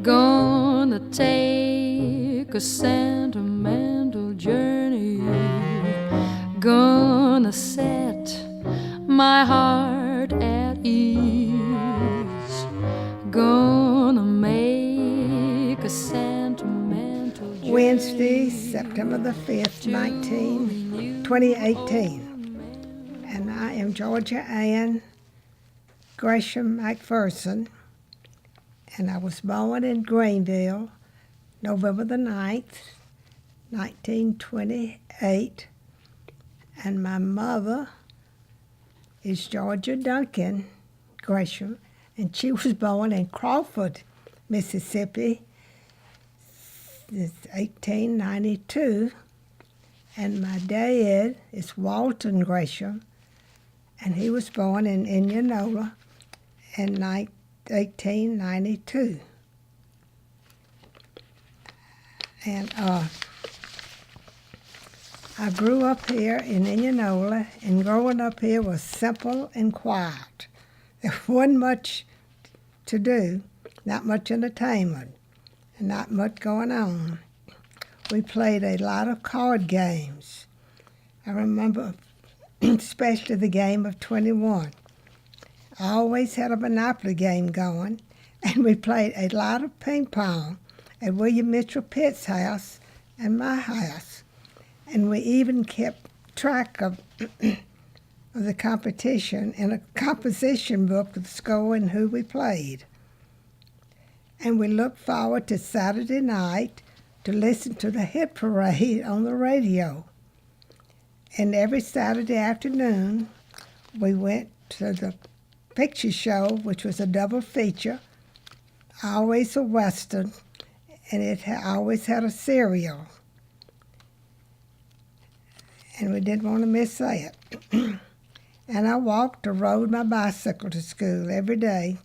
Gonna take a sentimental journey. Gonna set my heart at ease. Gonna make a sentimental journey. Wednesday, September the 5th, 2018. And I am Georgia Ann McPherson. And I was born in Greenville, November the 9th, 1928. And my mother is Georgia Duncan Gresham, and she was born in Crawford, Mississippi, in 1892. And my dad is Walton Gresham, and he was born in Indianola in 1892. And I grew up here in Indianola, and growing up here was simple and quiet. There wasn't much to do, not much entertainment, and not much going on. We played a lot of card games. I remember especially the game of 21. I always had a Monopoly game going, and we played a lot of ping pong at William Mitchell Pitt's house and my house. And we even kept track of the competition in a composition book with the score and who we played. And we looked forward to Saturday night to listen to the hit parade on the radio. And every Saturday afternoon, we went to the picture show, which was a double feature, always a Western, and it always had a serial. And we didn't want to miss that. And I walked or rode my bicycle to school every day,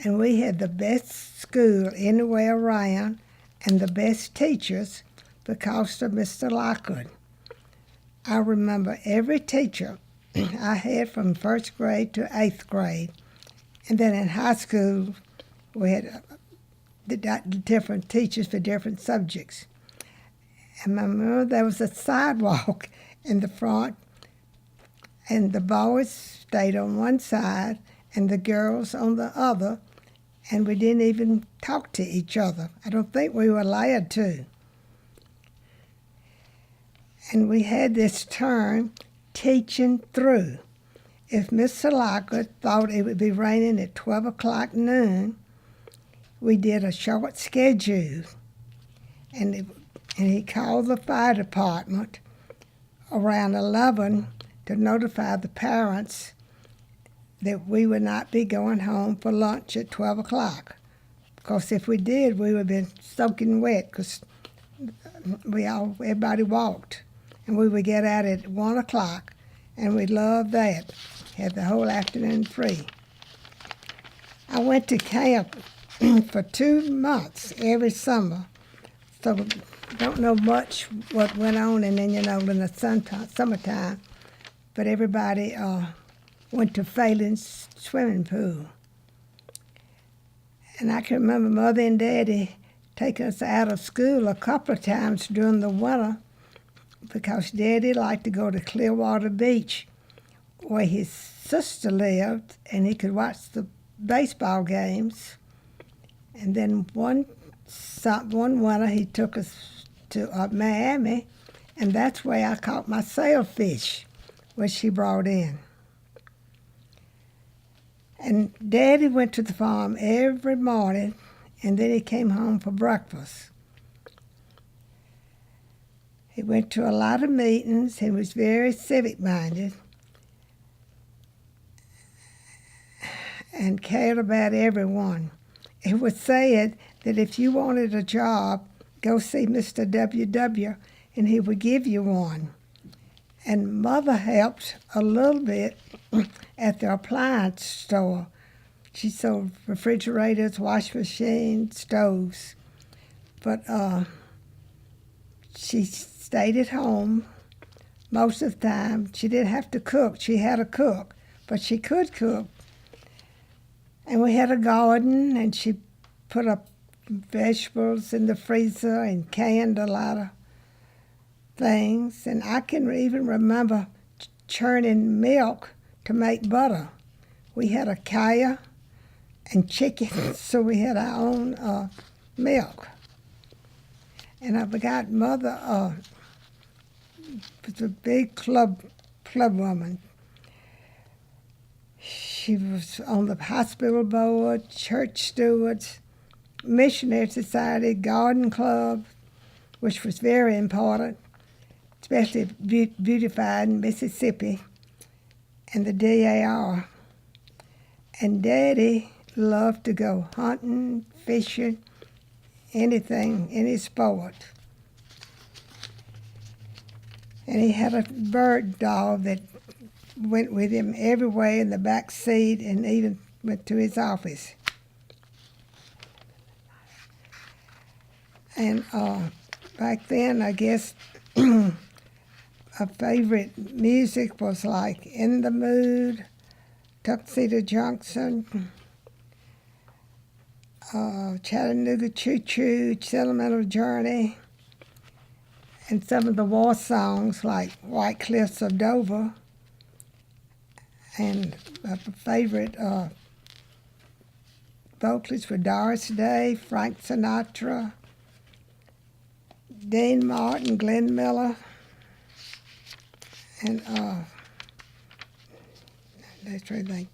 and we had the best school anywhere around and the best teachers because of Mr. Lockwood. I remember every teacher I had from first grade to eighth grade. And then in high school, we had different teachers for different subjects. And I remember there was a sidewalk in the front, and the boys stayed on one side and the girls on the other, and we didn't even talk to each other. I don't think we were allowed to. And we had this term, teaching through. If Mr. Lockwood thought it would be raining at 12 o'clock noon, we did a short schedule. And he called the fire department around 11 to notify the parents that we would not be going home for lunch at 12 o'clock. Because if we did, we would have been soaking wet because everybody walked. And we would get out at 1 o'clock, and we loved that. Had the whole afternoon free. I went to camp for 2 months every summer, so don't know much what went on in Indianola in the summertime, but everybody went to Phelan's swimming pool. And I can remember Mother and Daddy taking us out of school a couple of times during the winter because Daddy liked to go to Clearwater Beach where his sister lived, and he could watch the baseball games. And then one winter he took us to Miami, and that's where I caught my sailfish, which he brought in. And Daddy went to the farm every morning, and then he came home for breakfast. He went to a lot of meetings and was very civic-minded and cared about everyone. It was said that if you wanted a job, go see Mr. W.W. and he would give you one. And Mother helped a little bit at the appliance store. She sold refrigerators, wash machines, stoves. But she stayed at home most of the time. She didn't have to cook. She had a cook, but she could cook. And we had a garden, and she put a vegetables in the freezer and canned a lot of things. And I can even remember churning milk to make butter. We had a cow and chickens, so we had our own milk. And I forgot Mother was a big club woman. She was on the hospital board, church stewards, missionary society, garden club, which was very important, especially beautified in Mississippi, and the DAR. And Daddy loved to go hunting, fishing, anything, any sport. And he had a bird dog that went with him everywhere in the back seat and even went to his office. And back then, I guess a favorite music was like In the Mood, Tuxedo Junction, Chattanooga Choo Choo, Sentimental Journey, and some of the war songs like White Cliffs of Dover. And my favorite vocalists were Doris Day, Frank Sinatra, Dean Martin, Glenn Miller, and that's everything.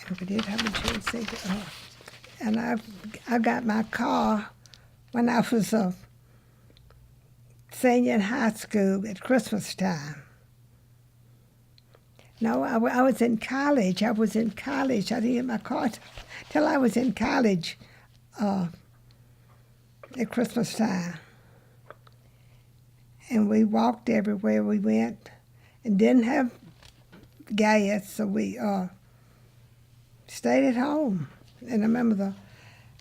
And we did have a chance to and I got my car when I was a senior in high school at Christmas time. No, I was in college. I didn't get my car till I was in college at Christmas time. And we walked everywhere we went and didn't have gas, so we stayed at home. And I remember the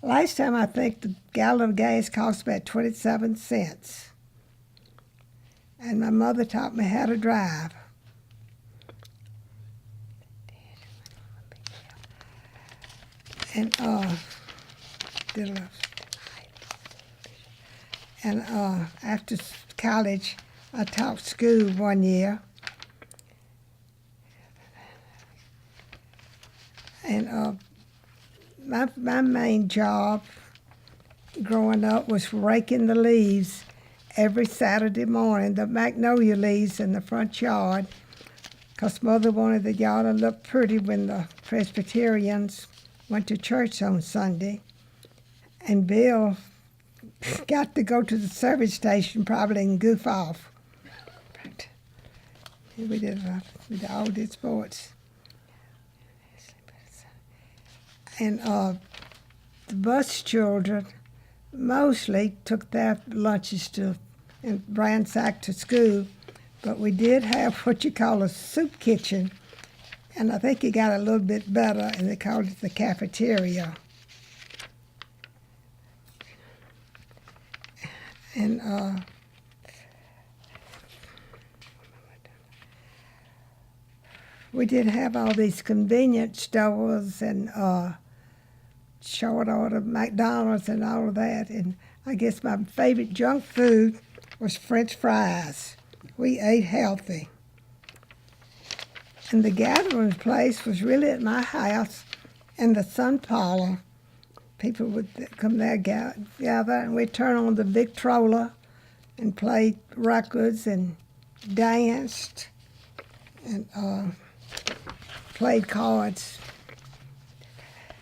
last time, I think the gallon of gas cost about 27 cents. And my mother taught me how to drive. And after college, I taught school 1 year. And my main job growing up was raking the leaves every Saturday morning, the magnolia leaves in the front yard, because Mother wanted the yard to look pretty when the Presbyterians went to church on Sunday. And Bill got to go to the service station probably and goof off. But we all did sports. And the bus children mostly took their lunches and ransacked to school, but we did have what you call a soup kitchen, and I think it got a little bit better, and they called it the cafeteria. And we did have all these convenience stores and short order McDonald's and all of that. And I guess my favorite junk food was French fries. We ate healthy. And the gathering place was really at my house in the sun parlor. People would come there, gather, and we'd turn on the Victrola and play records and danced and played cards.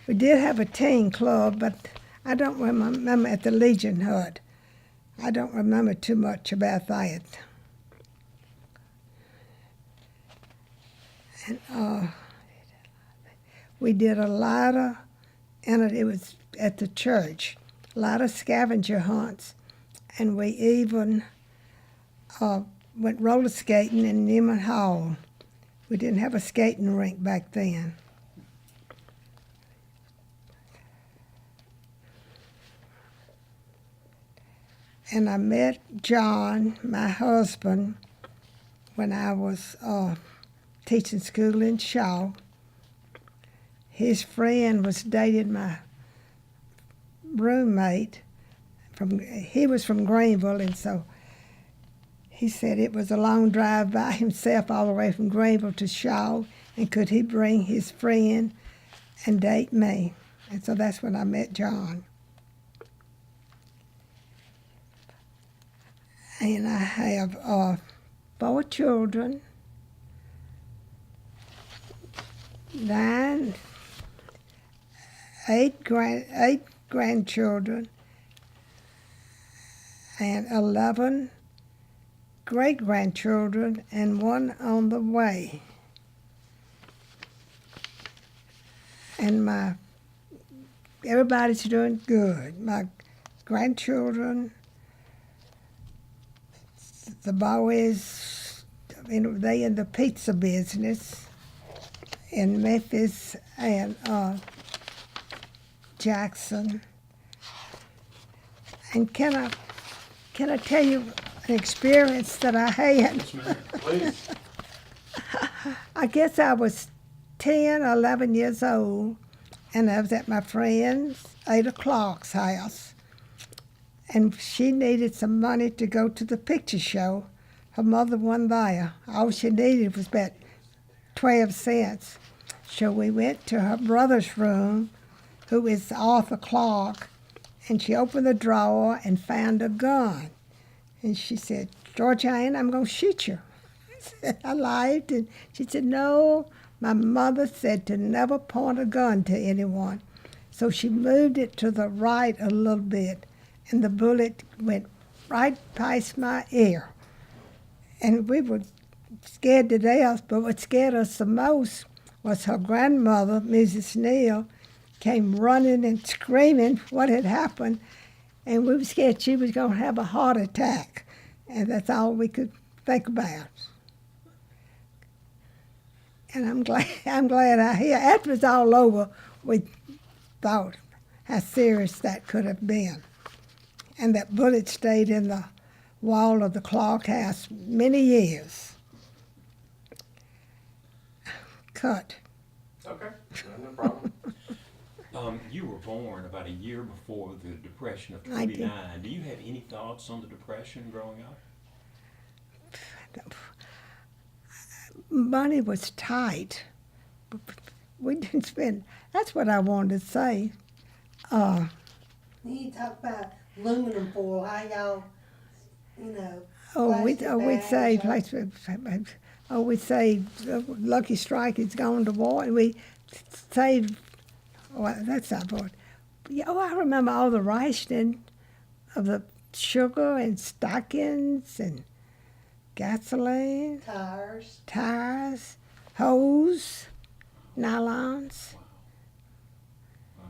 We did have a teen club, but I don't remember at the Legion Hut. I don't remember too much about that. And we did a lot of, and it was at the church, a lot of scavenger hunts, and we even went roller skating in Newman Hall. We didn't have a skating rink back then. And I met John, my husband, when I was teaching school in Shaw. His friend was dating my roommate, he was from Greenville, and so he said it was a long drive by himself all the way from Greenville to Shaw, and could he bring his friend and date me? And so that's when I met John. And I have 4 children, 8 grandchildren, and 11 great-grandchildren, and 1 on the way. And everybody's doing good. My grandchildren, the boys, they in the pizza business in Memphis and Jackson. And can I tell you an experience that I had? Yes, ma'am. Please. I guess I was 10, 11 years old, and I was at my friend's Ada Clark's house, and she needed some money to go to the picture show. Her mother wasn't there. All she needed was about 12 cents. So we went to her brother's room, who is Arthur Clark, and she opened the drawer and found a gun. And she said, "Georgiana, I'm going to shoot you." I lied, and she said, "No, my mother said to never point a gun to anyone." So she moved it to the right a little bit, and the bullet went right past my ear. And we were scared to death, but what scared us the most was her grandmother, Mrs. Neal, came running and screaming what had happened, and we were scared she was going to have a heart attack, and that's all we could think about. And I'm glad I hear. After it's all over, we thought how serious that could have been. And that bullet stayed in the wall of the Clark house many years. Cut. Okay, no problem. You were born about a year before the Depression of I did. 29. Do you have any thoughts on the Depression growing up? Money was tight. We didn't spend. That's what I wanted to say. You talk about aluminum foil, how y'all, We'd plastic say, bags we'd say, Lucky Strike has gone to war, and we saved. Well, that's not part. Yeah, I remember all the rationing of the sugar and stockings and gasoline, tires. hose, nylons. Wow.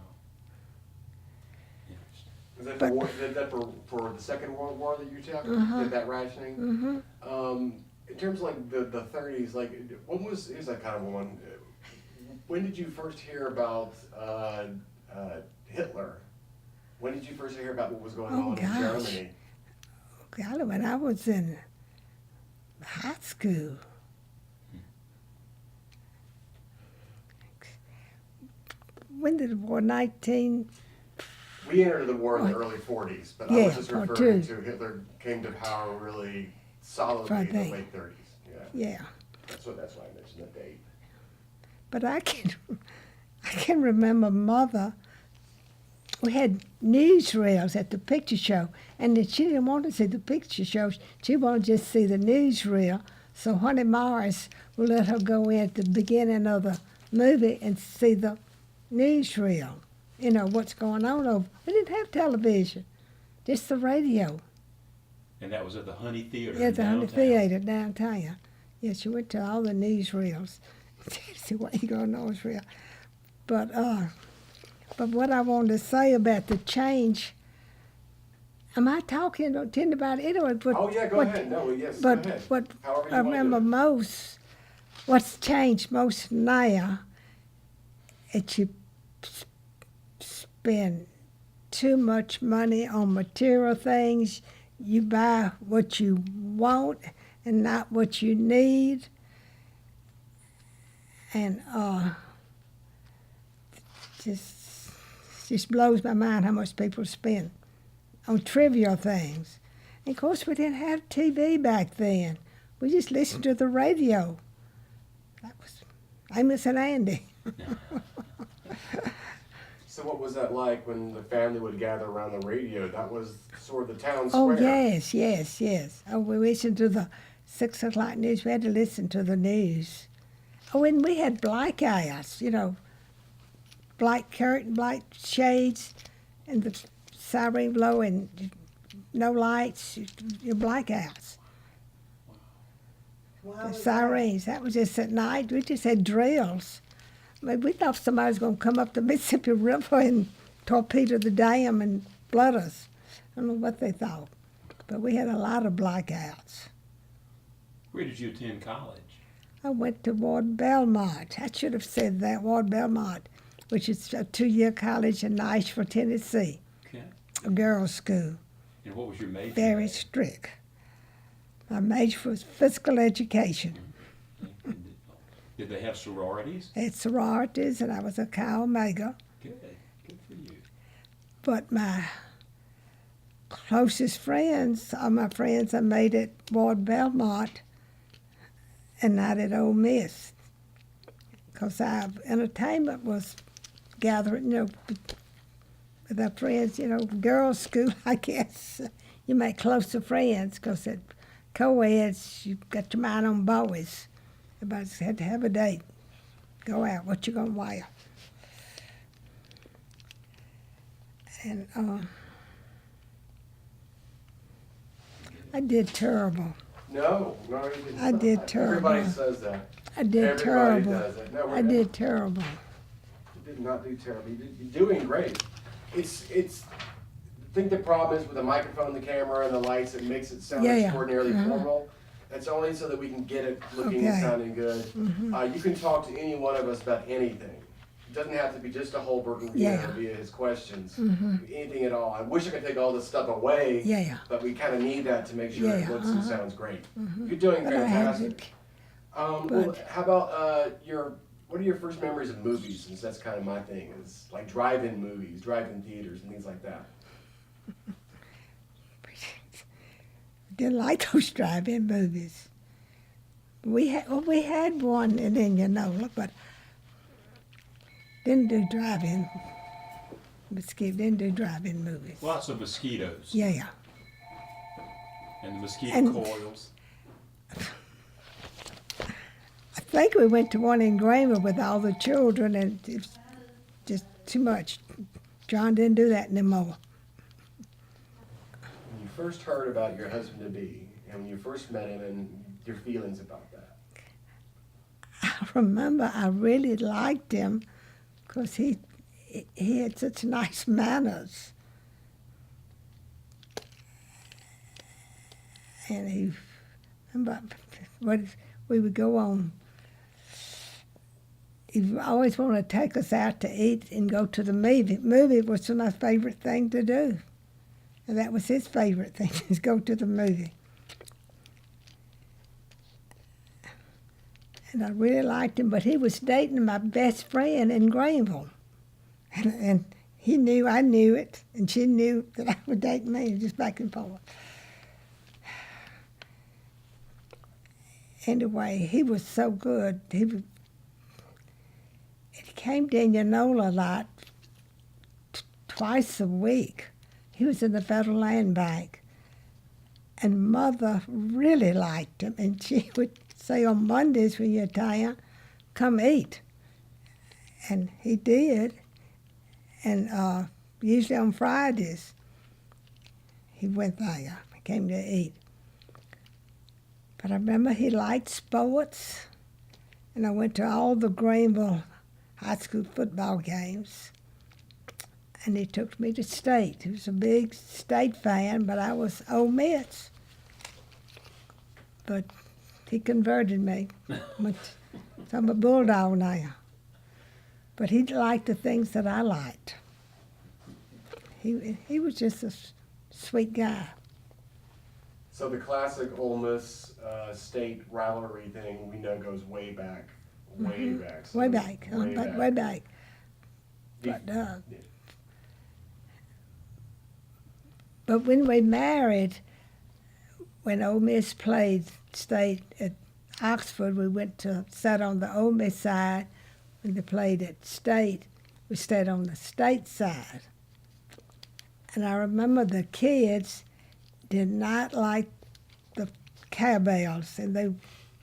Interesting. Is that, But- is that for the Second World War that you Uh-huh. did that rationing? Mm-hmm. In terms of like the 30s, like here's that kind of one. When did you first hear about Hitler? When did you first hear about what was going on in Germany? God, when I was in high school. When did the war, 19... We entered the war in the early 40s, but I Yeah, was just referring 42. to Hitler came to power really solidly in the Friday. late 30s. Yeah, Yeah. that's why I mentioned the date. But I can remember Mother. We had newsreels at the picture show, and then she didn't want to see the picture show. She wanted to just see the newsreel. So Honey Morris would let her go in at the beginning of the movie and see the newsreel. You know, what's going on over. We didn't have television, just the radio. And that was at the Honey Theater Yeah, in the Honey downtown. Theater downtown. Yeah, she went to all the newsreels. See what you go newsreel. But what I wanted to say about the change. Am I talking about it or what? Oh yeah, go ahead. No, yes, But go ahead. what However you I want to do remember it. most, what's changed most now, is you spend too much money on material things. You buy what you want and not what you need. And just just blows my mind how much people spend on trivial things. And of course, we didn't have TV back then. We just listened to the radio. That was Amos and Andy. So what was that like when the family would gather around the radio? That was sort of the town Oh, square. yes. Oh, we listened to the 6 o'clock news. We had to listen to the news. Oh, and we had blackouts, black curtain, black shades, and the siren blowing, no lights, your blackouts. Why The was sirens, that was just at night. We just had drills. I mean, we thought somebody was going to come up the Mississippi River and torpedo the dam and flood us. I don't know what they thought, but we had a lot of blackouts. Where did you attend college? I went to Ward Belmont. I should have said that, Ward Belmont, which is a 2-year college in Nashville, Tennessee, Okay. a girls' school, And what was your major? very strict. My major was physical education. Did they have sororities? Had sororities, and I was a Chi Omega. Good. Good for you. But my closest friends are my friends I made at Ward Belmont and not at Ole Miss. Because our entertainment was gathering, with our friends, girls' school, I guess. You make closer friends because at co-eds, you got your mind on boys. Everybody had to have a date. Go out, what you gonna wear? And I did terrible. No, you didn't. I did terrible. Everybody says that. I did Everybody terrible. does it. No, I did terrible. You did not do terrible. You're doing great. I think the problem is with the microphone, the camera, and the lights, it makes it sound Yeah. extraordinarily Uh-huh. formal. It's only so that we can get it looking and Okay. sounding good. Mm-hmm. You can talk to any one of us about anything. It doesn't have to be just a Holbrook and Yeah. via his questions. Mm-hmm. Anything at all. I wish I could take all this stuff away, Yeah. but we kind of need that to make sure it Yeah, looks and uh-huh. sounds great. You're doing But I had fantastic. to, Well, But- how about what are your first memories of movies? Since that's kind of my thing, is like drive-in movies, drive-in theaters, and things like that. didn't like those drive-in movies. We had one in Indianola, but didn't do drive-in. Didn't do drive-in movies. Lots of mosquitoes. Yeah. And the mosquito And- coils. I think we went to one in Greenville with all the children, and it was just too much. John didn't do that anymore. When you first heard about your husband-to-be, and when you first met him, and your feelings about that. I remember I really liked him because he had such nice manners. And we would go on. He always wanted to take us out to eat and go to the movie. Movie was my favorite thing to do. And that was his favorite thing, is go to the movie. And I really liked him, but he was dating my best friend in Greenville. And he knew I knew it, and she knew that I would date me, just back and forth. Anyway, he was so good. He came to Indianola a lot, twice a week. He was in the Federal Land Bank. And Mother really liked him, and she would say on Mondays when you're in town, come eat. And he did. And usually on Fridays, he went there, came to eat. But I remember he liked sports, and I went to all the Greenville high school football games. And he took me to state. He was a big state fan, but I was Ole Miss. But he converted me. So I'm a Bulldog now. But he liked the things that I liked. He was just a sweet guy. So the classic Ole Miss state rivalry thing we know goes way back, way back. So Way back. Way back. Way back. Do you- But But when we married, when Ole Miss played state at Oxford, we went to sat on the Ole Miss side. When they played at state, we stayed on the state side. And I remember the kids did not like the cowbells, and they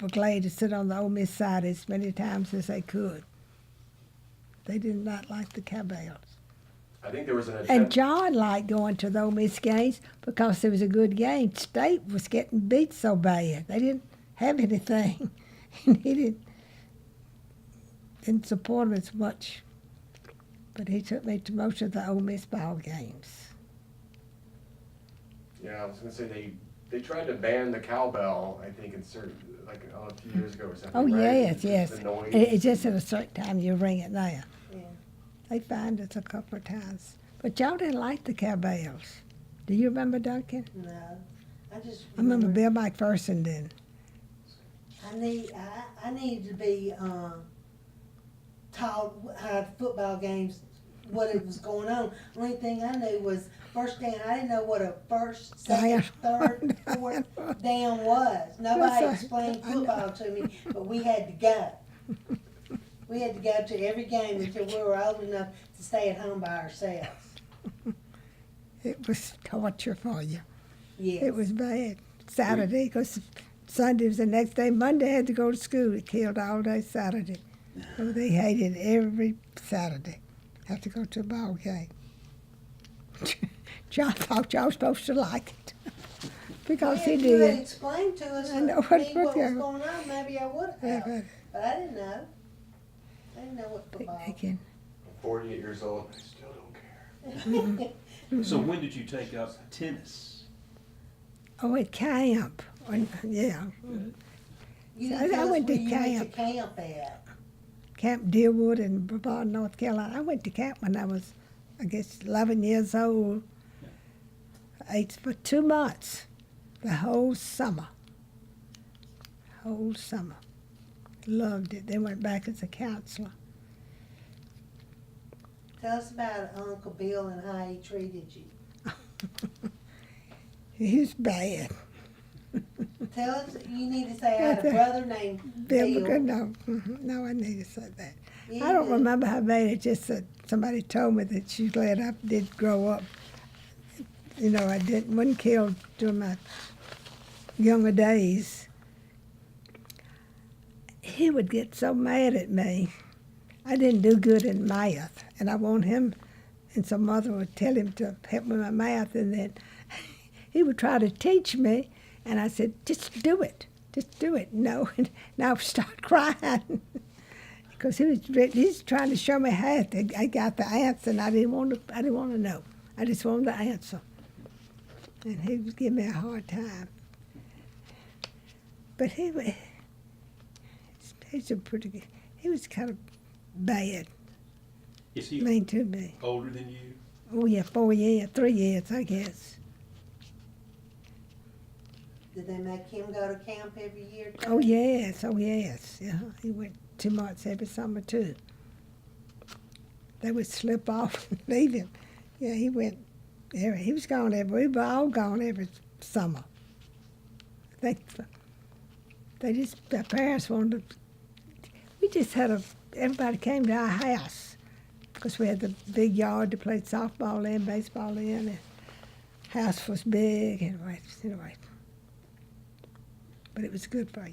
were glad to sit on the Ole Miss side as many times as they could. They did not like the cowbells. I think there was an And attempt. John liked going to the Ole Miss games because it was a good game. State was getting beat so bad. They didn't have anything. And he didn't support them as much. But he took me to most of the Ole Miss ball games. Yeah, I was gonna say they tried to ban the cowbell. I think in certain a few years ago or something. Oh, right? yes, yes. The noise. It's just at a certain time you ring it now. Yeah. They fined us a couple of times. But y'all didn't like the cowbells. Do you remember, Duncan? No, I just I remember Bill McPherson did. I needed to be taught how football games, what it was going on. Only thing I knew was first down. I didn't know what a first, second, third, fourth down was. Nobody That's explained I know. football to me, but we had to go. We had to go to every game until we were old enough to stay at home by ourselves. It was torture for you. Yes. It was bad. Saturday, because Sunday was the next day. Monday had to go to school. It killed all day Saturday. So they hated every Saturday. Have to go to a ball game. John thought y'all was supposed to like it. Because he If you had did. explained to us I know what what was football- going on, maybe I would Yeah, have. But I didn't know. I didn't know what but football. they can. I'm 48 years old. I still don't care. So when did you take up tennis? Oh, at camp. Yeah. You So didn't tell I us went where to you went camp. to camp at. Camp Deerwood in Brevard, North Carolina. I went to camp when I was, I guess, 11 years old. Ate for 2 months, the whole summer. Whole summer. Loved it. Then went back as a counselor. Tell us about Uncle Bill and how he treated you. He was bad. Tell us, you need to say I had a brother named Bill, Bill. no, no, I need to say that. You I don't do. remember how bad it just that somebody told me that she's glad I did grow up. You know, I wasn't killed during my younger days. He would get so mad at me. I didn't do good in math, and I want him, and some mother would tell him to help me with my math, and then he would try to teach me, and I said, just do it. No, and I would start crying. Because he's trying to show me how I got the answer, and I didn't want to know. I just wanted the answer. And he was giving me a hard time. But he's a pretty good, he was kind of bad, Is he mean to me. older than you? Oh yeah, 4 years, 3 years, I guess. Did they make him go to camp every year? too? Oh yes, yeah. He went 2 months every summer too. They would slip off and leave him. Yeah, he went. He was gone we were all gone every summer. Their parents wanted to, we just had everybody came to our house because we had the big yard to play softball in, baseball in, and house was big, anyway. But it was good for you.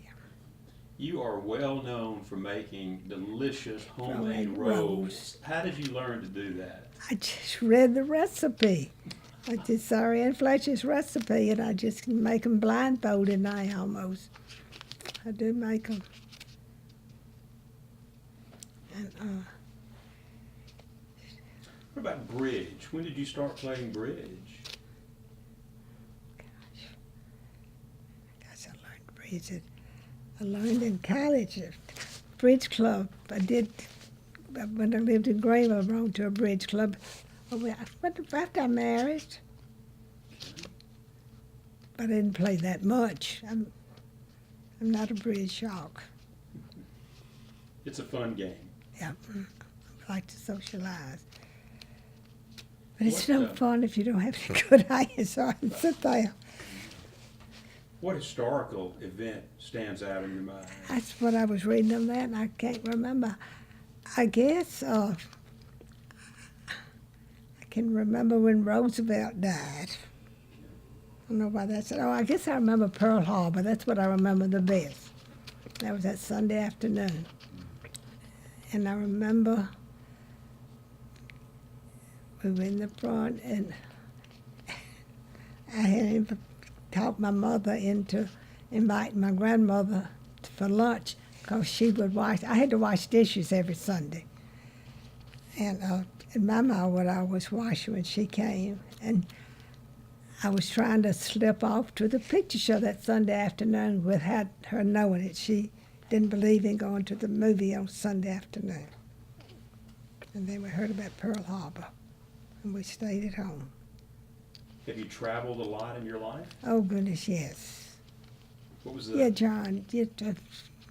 You are well known for making delicious homemade Homemade rolls. rolls. How did you learn to do that? I just read the recipe. I just saw Ann Fletcher's recipe, and I just make them blindfolded now almost. I do make them. And What about bridge? When did you start playing bridge? gosh, I learned bridge. I learned in college at bridge club. I did when I lived in Greenville. I belonged to a bridge club. After I married, but I didn't play that much. I'm not a bridge shark. It's a fun game. Yeah, I like to socialize. But it's What, no fun if you don't have any good eyes so I can sit there. What historical event stands out in your mind? That's what I was reading on that, and I can't remember. I guess I can remember when Roosevelt died. I don't know why that's. Oh, I guess I remember Pearl Harbor. That's what I remember the best. That was that Sunday afternoon, and I remember we were in the front, and I had talked my mother into inviting my grandmother for lunch because she would wash. I had to wash dishes every Sunday, and my mom would always wash when she came. And I was trying to slip off to the picture show that Sunday afternoon without her knowing it. She didn't believe in going to the movie on Sunday afternoon. And then we heard about Pearl Harbor, and we stayed at home. Have you traveled a lot in your life? Oh, goodness, yes. What was the, Yeah, John,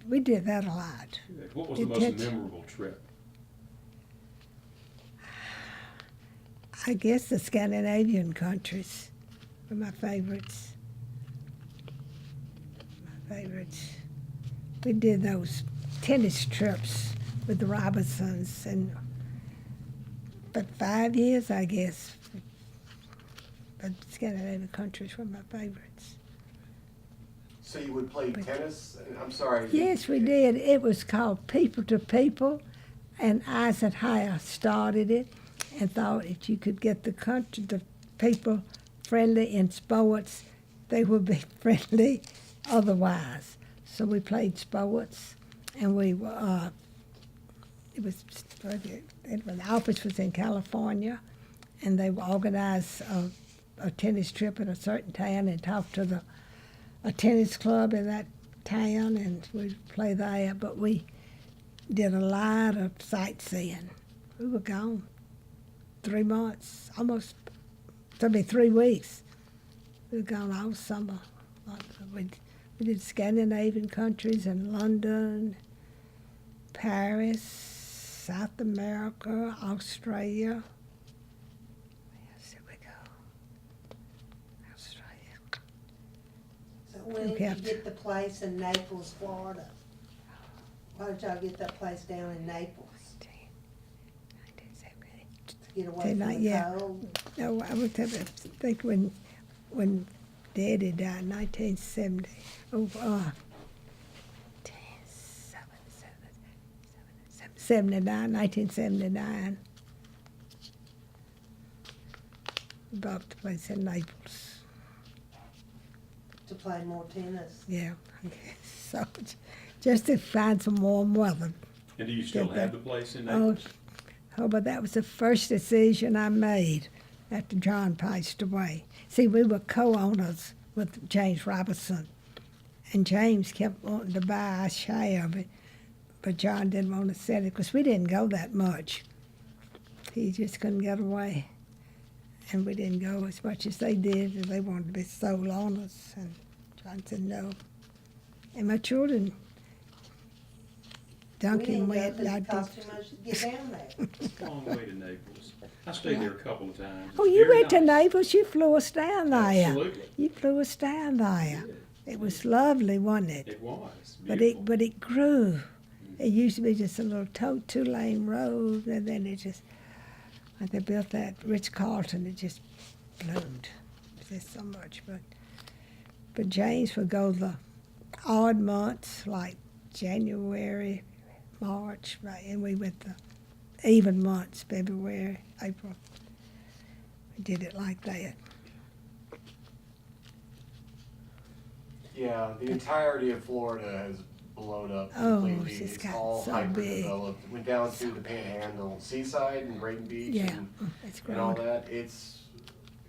we did that a lot. what was the most memorable trip? I guess the Scandinavian countries were my favorites. My favorites. We did those tennis trips with the Robinsons, and but 5 years, I guess. But Scandinavian countries were my favorites. So you would play tennis? I'm sorry. Yes, we did. It was called People to People, and Isaac Hire started it and thought if you could get the people friendly in sports, they would be friendly otherwise. So we played sports, and we the office was in California, and they organized a tennis trip in a certain town and talked to a tennis club in that town, and we'd play there. But we did a lot of sightseeing. We were gone 3 months, almost, 3 weeks. We were gone all summer. We did Scandinavian countries in London, Paris, South America, Australia. Where else did we go? Australia. So when did you get the place in Naples, Florida? Why did y'all get that place down in Naples? 1970. To get away from the cold? No, I would think when Daddy died, 1970. Oh, 1979. We bought the place in Naples. To play more tennis? Yeah, so just to find some warm weather. And do you still have the place in Oh, Naples? but that was the first decision I made after John passed away. See, we were co-owners with James Robinson, and James kept wanting to buy a share of it, but John didn't want to sell it because we didn't go that much. He just couldn't get away, and we didn't go as much as they did, and they wanted to be sole owners, and John said no. And my children, Duncan went. We didn't go 'cause it cost too much to get down there. It's a long way to Naples. I stayed there a couple of times. Oh, It's you very went to nice. Naples? You flew us down there. Absolutely. You flew us down there. did. It was lovely, wasn't it? It was But beautiful. it grew. It used to be just a little two-lane road, and then it just, like they built that Ritz-Carlton, it just bloomed. There's so much, but James would go the odd months, like January, March, right, and we went the even months, February, April. We did it like that. Yeah, the entirety of Florida has blown up Oh, completely. it's just It's gotten all so hyper-developed. Went down to the Panhandle, Seaside and Brighton Beach Yeah, and, it's and all grown. that. It's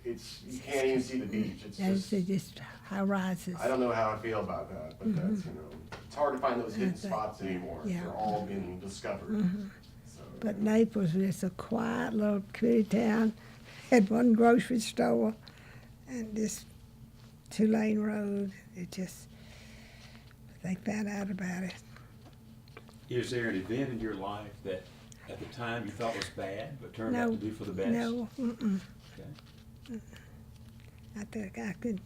you can't even see the beach. It's Just high rises. I don't know how I feel about that, but that's it's hard to find those hidden That's it. spots anymore. Yeah. They're all being discovered. So, But Naples was just a quiet little community town. Had one grocery store and this two-lane road. It just, they found out about it. Is there an event in your life that at the time you thought was bad, but turned out No, to be for the best? no, Okay. I think I could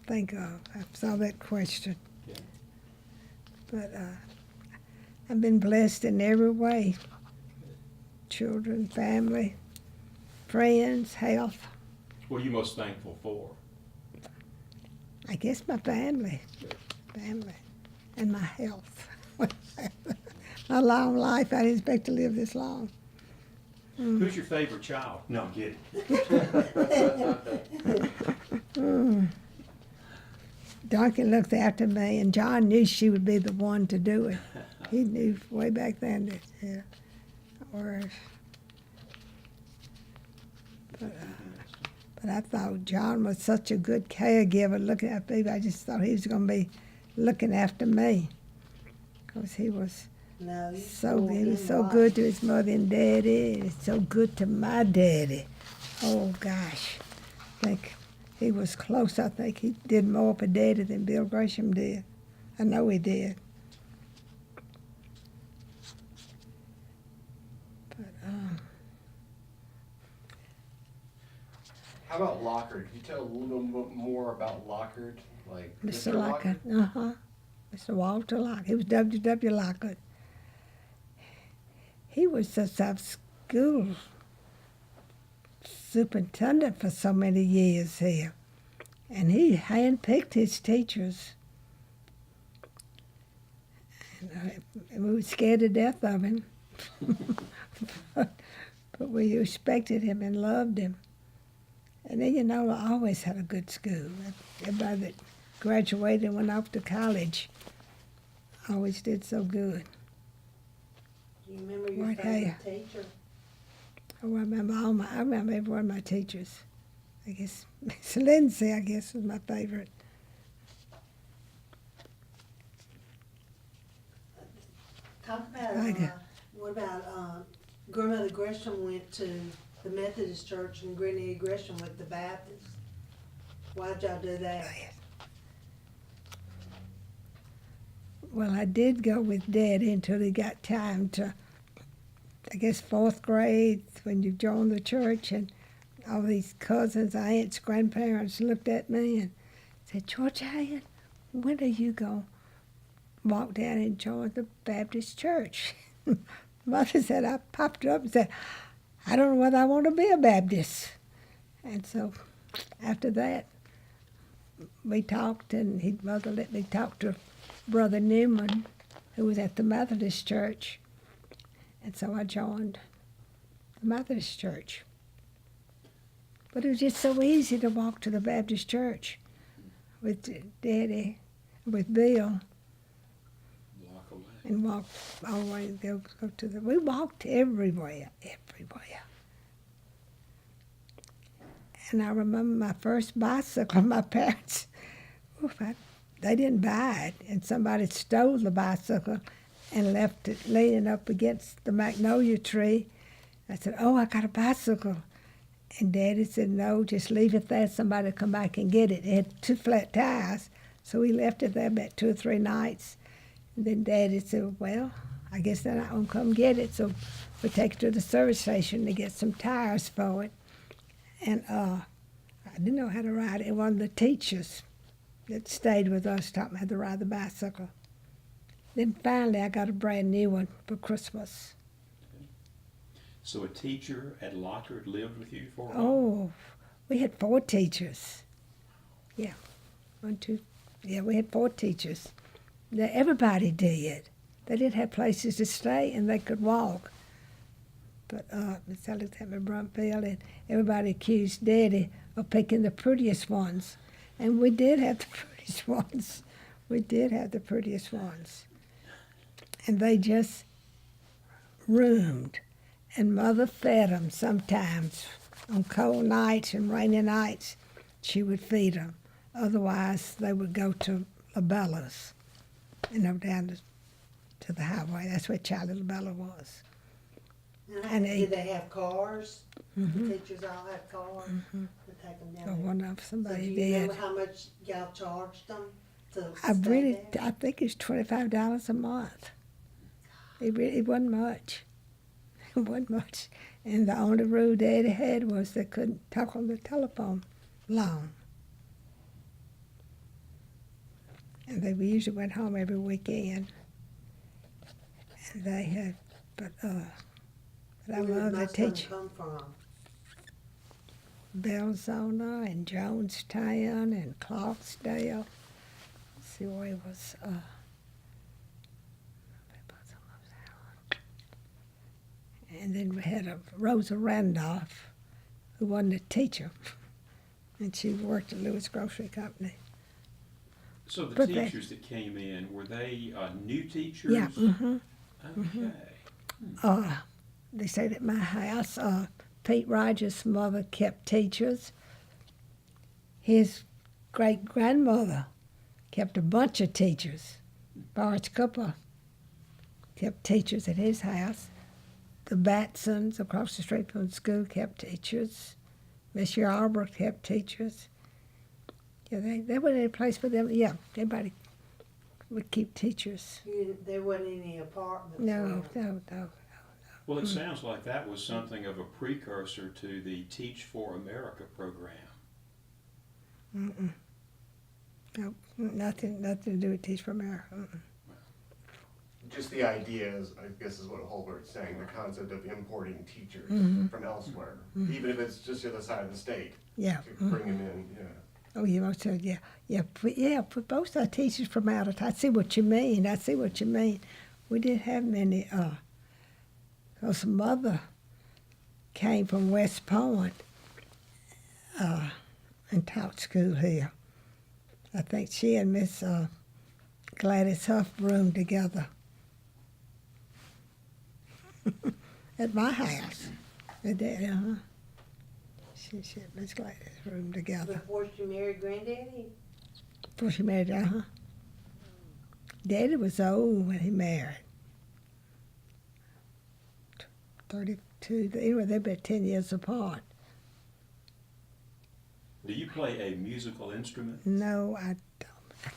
think of. I saw that question. Okay. But I've been blessed in every way. Children, family, friends, health. What are you most thankful for? I guess my family, and my health. My long life, I didn't expect to live this long. Who's your favorite child? No, I'm kidding. Duncan looked after me, and John knew she would be the one to do it. He knew way back then that, yeah. Or, but I thought John was such a good caregiver looking at me. I just thought he was going to be looking after me, because he was No, you so spoiled he was him so right. good to his mother and daddy, and so good to my daddy. Oh gosh, I think he was close. I think he did more for daddy than Bill Gresham did. I know he did. But How about Lockard? Can you tell a little bit more about Lockard? Like Mr. Lockard, Mr. Walter Lockard. He was W.W. Lockard. He was just our school superintendent for so many years here. And he handpicked his teachers. And we were scared to death of him. but we respected him and loved him. And Indianola always had a good school. Everybody that graduated and went off to college always did so good. Do you remember your Right favorite teacher? I remember every one of my teachers. I guess Miss Lindsay, I guess, was my favorite. Talk about, Okay. what about, Grandmother Gresham went to the Methodist church and Granny Gresham went to the Baptist. Why'd y'all do that? Well, I did go with Daddy until he got time to, I guess, fourth grade, when you joined the church, and all these cousins, aunts, grandparents looked at me and said, George Ann, when are you going to walk down and join the Baptist church? Mother said, I popped up and said, I don't know whether I want to be a Baptist. And so after that, we talked, and Mother let me talk to Brother Newman, who was at the Methodist church. And so I joined the Methodist church. But it was just so easy to walk to the Baptist church with Daddy, with Bill, Walk away. and walk all the way go to the. We walked everywhere. And I remember my first bicycle. My parents, they didn't buy it, and somebody stole the bicycle and left it leaning up against the magnolia tree. I said, "Oh, I got a bicycle." And Daddy said, "No, just leave it there. Somebody will come back and get it." It had two flat tires, so we left it there about 2 or 3 nights. And then Daddy said, "Well, I guess they're not going to come get it, so we take it to the service station to get some tires for it." And I didn't know how to ride it. And one of the teachers that stayed with us taught me how to ride the bicycle. Then finally I got a brand new one for Christmas. So a teacher at Lockard lived with you for a while? Oh, we had 4 teachers. Yeah, 1, 2, yeah, we had 4 teachers. Everybody did. They didn't have places to stay, and they could walk. But Miss Alexander Brumfield, and everybody accused Daddy of picking the prettiest ones. And we did have the prettiest ones. We did have the prettiest ones. And they just roomed. And Mother fed them sometimes. On cold nights and rainy nights, she would feed them. Otherwise, they would go to LaBella's, down to the highway. That's where Charlie LaBella was. And did they have cars? Mhm. The teachers all had cars to take them down Or there. one of So do somebody you did. remember how much y'all charged them to I stay really, there? I think it's $25 a month. It wasn't much. wasn't much. And the only rule Daddy had was they couldn't talk on the telephone long. And they usually went home every weekend. And they had, but I Where love did the my son teacher. come from? Belzona and Jonestown and Clarksdale. Let's see where he was. And then we had a Rosa Randolph, who wasn't a teacher, and she worked at Lewis Grocery Company. So the But they- teachers that came in, were they new teachers? Yeah. Mm-hmm. Okay. They stayed at my house. Pete Rogers' mother kept teachers. His great-grandmother kept a bunch of teachers. Barge Cooper kept teachers at his house. The Batsons across the street from the school kept teachers. Miss Yarborough kept teachers. Yeah, they were in a place for them. Yeah, everybody would keep teachers. There wasn't any apartments. No. Well, it sounds like that was something of a precursor to the Teach for America program. No, nothing to do with Teach for America. Just the idea is, I guess is what Holbert's saying, the concept of importing teachers from elsewhere, even if it's just the other side of the state, Yeah. to bring them in, yeah. Oh, yeah, so but both our teachers from out of town. I see what you mean. We didn't have many, because mother came from West Point and taught school here. I think she and Miss Gladys Huff roomed together at my house. She and Miss Gladys roomed together. Before she married Granddaddy? Before she married, Daddy was old when he married. 32. Anyway, they've been 10 years apart. Do you play a musical instrument? No, I don't.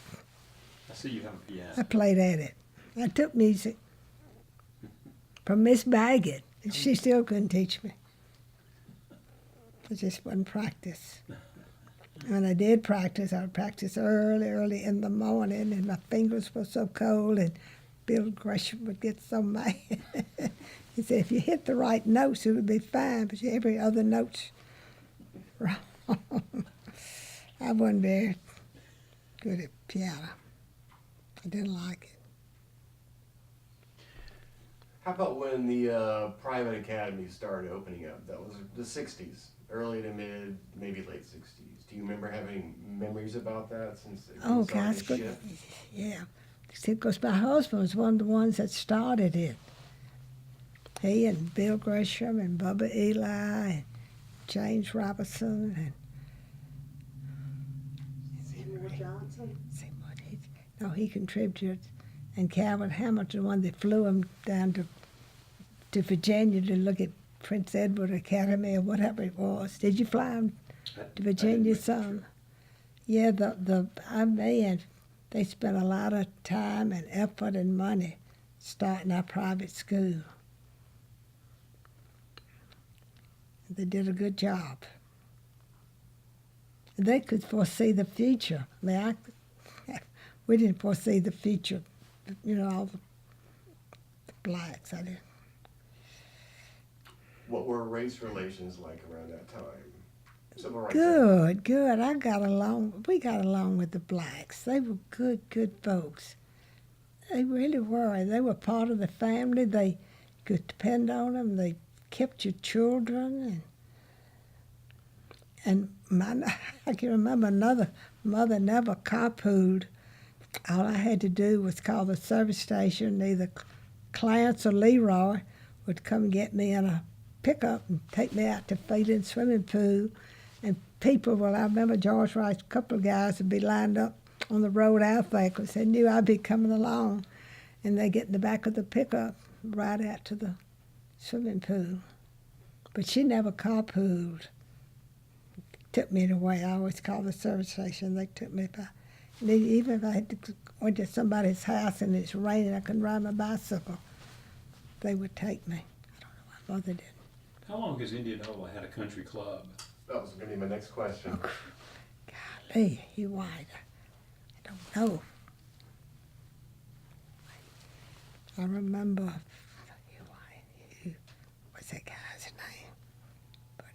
I see you have a piano. I played at it. I took music from Miss Baggett, and she still couldn't teach me. I just wouldn't practice. When I did practice, I would practice early in the morning, and my fingers were so cold, and Bill Gresham would get so mad. He said, if you hit the right notes, it would be fine, but every other note's wrong. I wasn't very good at piano. I didn't like it. How about when the private academies started opening up? That was the 60s, early to mid, maybe late 60s. Do you remember having memories about that since it Oh, started gosh, to good. shift? Yeah. Because my husband was one of the ones that started it. He and Bill Gresham and Bubba Eli and James Robinson and Seymour Johnson? he contributed. And Calvin Hamilton, one that flew him down to Virginia to look at Prince Edward Academy or whatever it was. Did you fly him to Virginia, son? Yeah, they spent a lot of time and effort and money starting our private school. They did a good job. They could foresee the future. We didn't foresee the future, all the blacks. I didn't. What were race relations like around that time? Civil rights. Good. We got along with the blacks. They were good folks. They really were. They were part of the family. They could depend on them. They kept your children. And I can remember another mother never carpooled. All I had to do was call the service station. Either Clarence or Leroy would come get me in a pickup and take me out to Phelan swimming pool. And people, I remember George Rice, a couple of guys would be lined up on the road out there because they knew I'd be coming along. And they get in the back of the pickup, right out to the swimming pool. But she never carpooled. Took me away. I always called the service station. They took me by. And even if I had to went to somebody's house and it's raining, I couldn't ride my bicycle. They would take me. I don't know Mother didn't. How long has Indianola had a country club? That was going to be my next question. Golly, you white. I don't know. I remember, what's that guy's name? But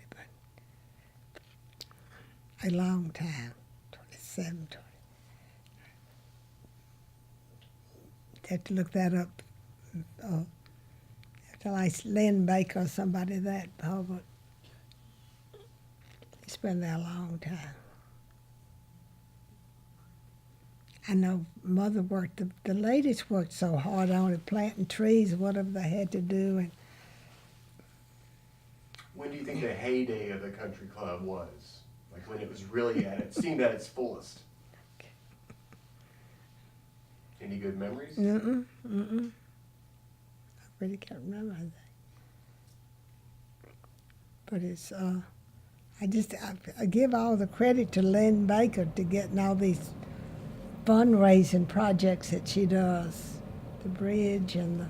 a long time, 27, 20. Have to look that up. After like Lynn Baker or somebody that, but he's been there a long time. I know Mother worked, the ladies worked so hard on it, planting trees, whatever they had to do. And When do you think the heyday of the country club was? Like when it was really seemed at its fullest? Any good memories? I really can't remember that. But it's, I give all the credit to Lynn Baker to getting all these fundraising projects that she does. The bridge and the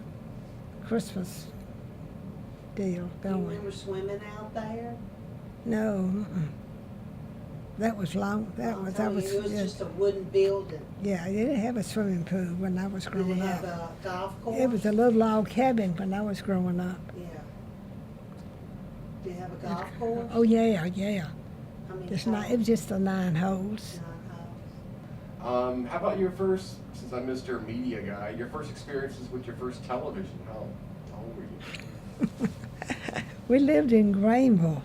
Christmas deal Do you going. remember swimming out there? No, that was long, that was, It was yeah, just a wooden building. yeah, it didn't have a swimming pool when I was Did it growing have up. a golf course? It was a little log cabin when I was growing up. Yeah. Did it have a golf course? Oh, yeah. How many Just not, holes? it was just the 9 holes. 9 holes. How about your first, since I'm Mr. Media Guy, your first experiences with your first television? How old were you? We lived in Greenville,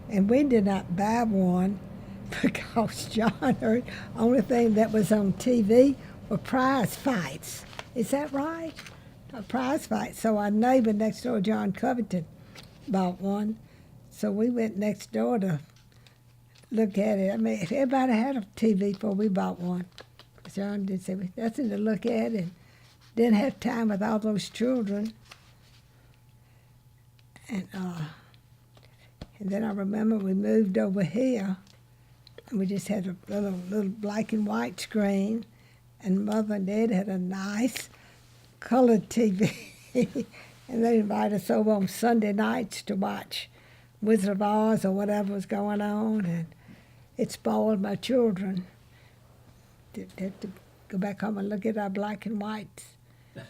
and we did not buy one because John heard only thing that was on TV were prize fights. Is that right? A prize fight. So our neighbor next door, John Covington, bought one. So we went next door to look at it. I mean, if everybody had a TV before we bought one. John did say, nothing to look at, and didn't have time with all those children. And then I remember we moved over here, and we just had a little black and white screen, and Mother and Dad had a nice colored TV, and they invited us over on Sunday nights to watch Wizard of Oz or whatever was going on, and it spoiled my children. Had to go back home and look at our black and whites. But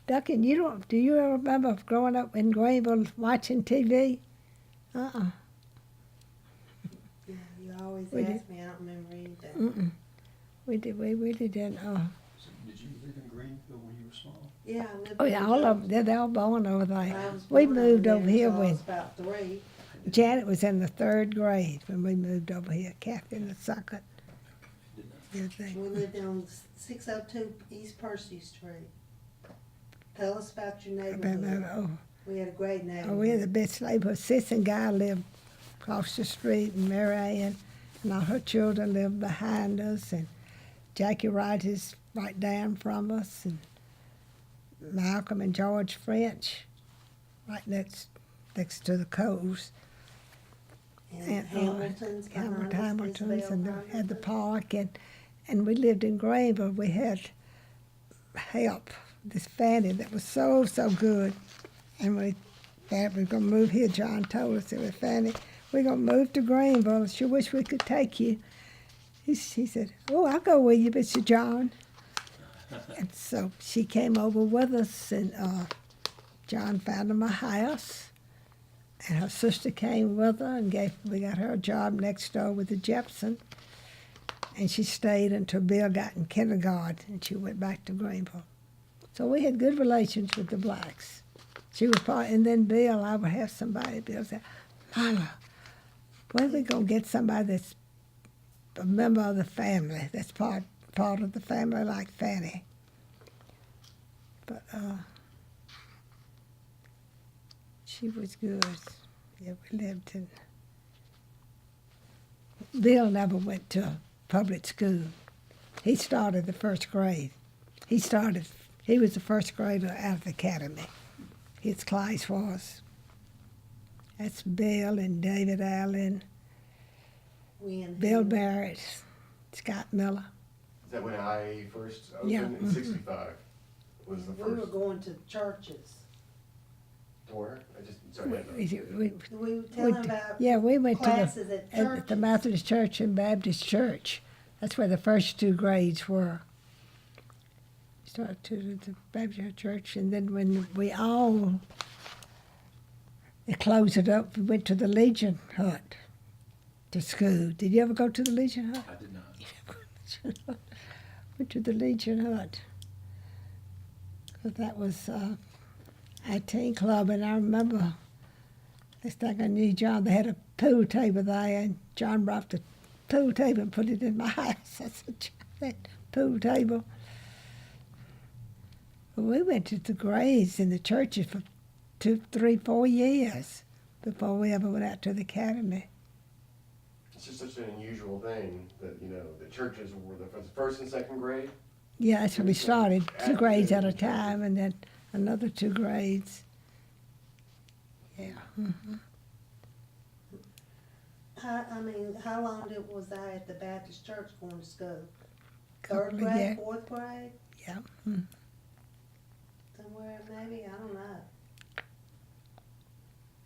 Duncan, do you ever remember growing up in Greenville watching TV? Yeah, you always We ask me. I don't remember anything. We didn't. So did you live in Greenville when you were small? Yeah, I lived Oh in yeah, all Jones- of them. They're all born over when there. I was We born moved there, over here so I when was about 3. Janet was in the 3rd grade when we moved over here. Kathy in the 2nd. Everything. We lived on 602 East Percy Street. Tell us about your neighborhood. Oh, We had a great neighborhood. we had the best neighborhood. Sis and Guy lived across the street, and Mary Ann and all her children lived behind us, and Jackie Wright is right down from us, and Malcolm and George French right next to the Coves. And Hamilton's behind us, Hamilton's, Isabel and they behind had the us. park, and we lived in Greenville. We had help, this Fanny that was so good, and we were going to move here. John told us, that Fanny, we're going to move to Greenville. She wish we could take you. He said, oh, I'll go with you, Mr. John. And so she came over with us, and John found them a house. And her sister came with her, and we got her a job next door with the Jepson. And she stayed until Bill got in kindergarten, and she went back to Greenville. So we had good relations with the blacks. She was and then Bill, I would have somebody. Bill said, Mama, when are we gonna get somebody that's a member of the family, that's part of the family like Fanny? But she was good. Yeah, we lived in. Bill never went to public school. He started the 1st grade. He was the 1st grader out of the academy. His class was. That's Bill and David Allen, We and Bill him. Barrett, Scott Miller. Is that when I first opened Yeah, in '65? Was the We were first? going to churches. Where? I just, sorry. We were telling about Yeah, we went classes at at the churches. Methodist Church and Baptist Church. That's where the first two grades were. Started to the Baptist Church, and then when they closed it up, we went to the Legion Hut to school. Did you ever go to the Legion Hut? I did not. Went to the Legion Hut. 'Cause that was our teen club, and I remember, this thing I knew John, they had a pool table there, and John brought the pool table and put it in my house. I said, "John, that pool table." But we went to the grades in the churches for 2, 3, 4 years before we ever went out to the academy. It's just such an unusual thing that, you know, the churches were the first and second grade. Yeah, that's when we started, 2 grades at a Academy. time, and then another 2 grades. Yeah. How long was I at the Baptist church going to school? Couple Third of grade, years. fourth grade? Yeah. Somewhere maybe, I don't know.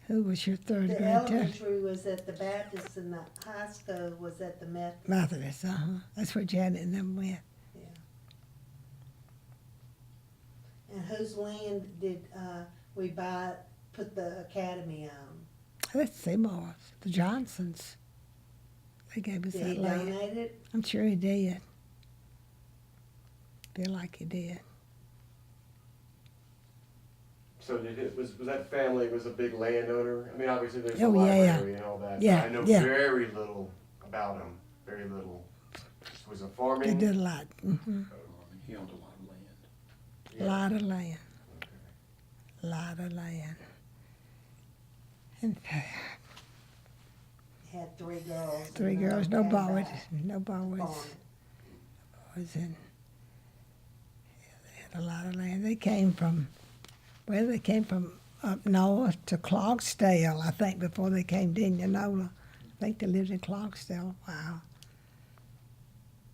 Who was your third The grade teacher? elementary was at the Baptist and the high school was at the Methodist. Methodist, That's where Janet and them went. And whose land did we put the academy on? That's Seymour's, the Johnsons. They gave us Did that he land. donate it? I'm sure he did. Feel like he did. So was that family was a big landowner? I mean, obviously there's a Oh, yeah, yeah. library and all that. Yeah, but I know yeah. very little about him. Very little. Was it They farming? did a lot. He owned a lot of land. A lot of land. A lot of land. And Had 3 girls. 3 and girls, no came boys. back No boys. farming. Was in. Yeah, they had a lot of land. They came from up north to Clarksdale, I think, before they came to Indianola. I think they lived in Clarksdale. Wow.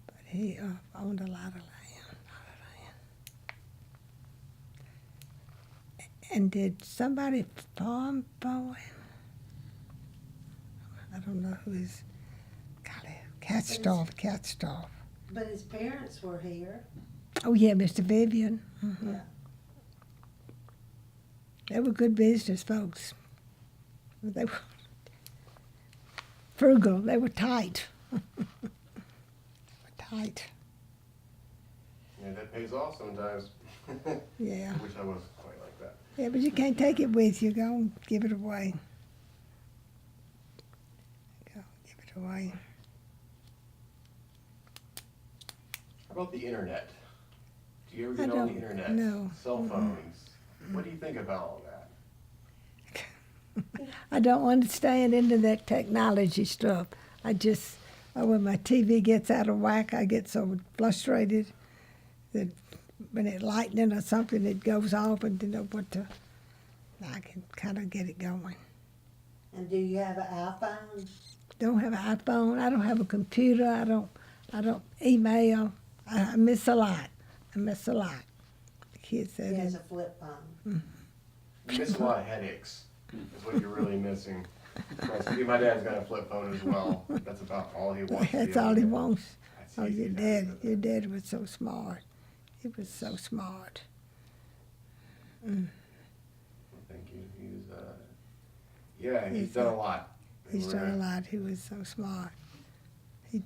But he owned a lot of land. And did somebody farm for him? I don't know who is. Golly, Catstaff. But his parents were here. Oh yeah, Mr. Vivian. Yeah. They were good business folks. They were frugal. They were tight. Tight. Yeah, that pays off sometimes. Yeah. Wish I was quite like that. Yeah, but you can't take it with you. Go and give it away. Go give it away. How about the internet? Do you ever I get on the don't- internet? no. Cell phones. What do you think about all that? I don't understand into that technology stuff. I just, when my TV gets out of whack, I get so frustrated that when it lightning or something, it goes off and you know what to. I can kind of get it going. And do you have an iPhone? Don't have an iPhone. I don't have a computer. I don't email. I miss a lot. The kids He said has it. a flip phone. You miss a lot of headaches. Is what you're really missing. See, my dad's got a flip phone as well. That's about all he wants. That's all he wants. That's Oh, easy your to dad. Your dad was so smart. He was so smart. Thank you. He's done a lot. He's done a lot. He was so smart. He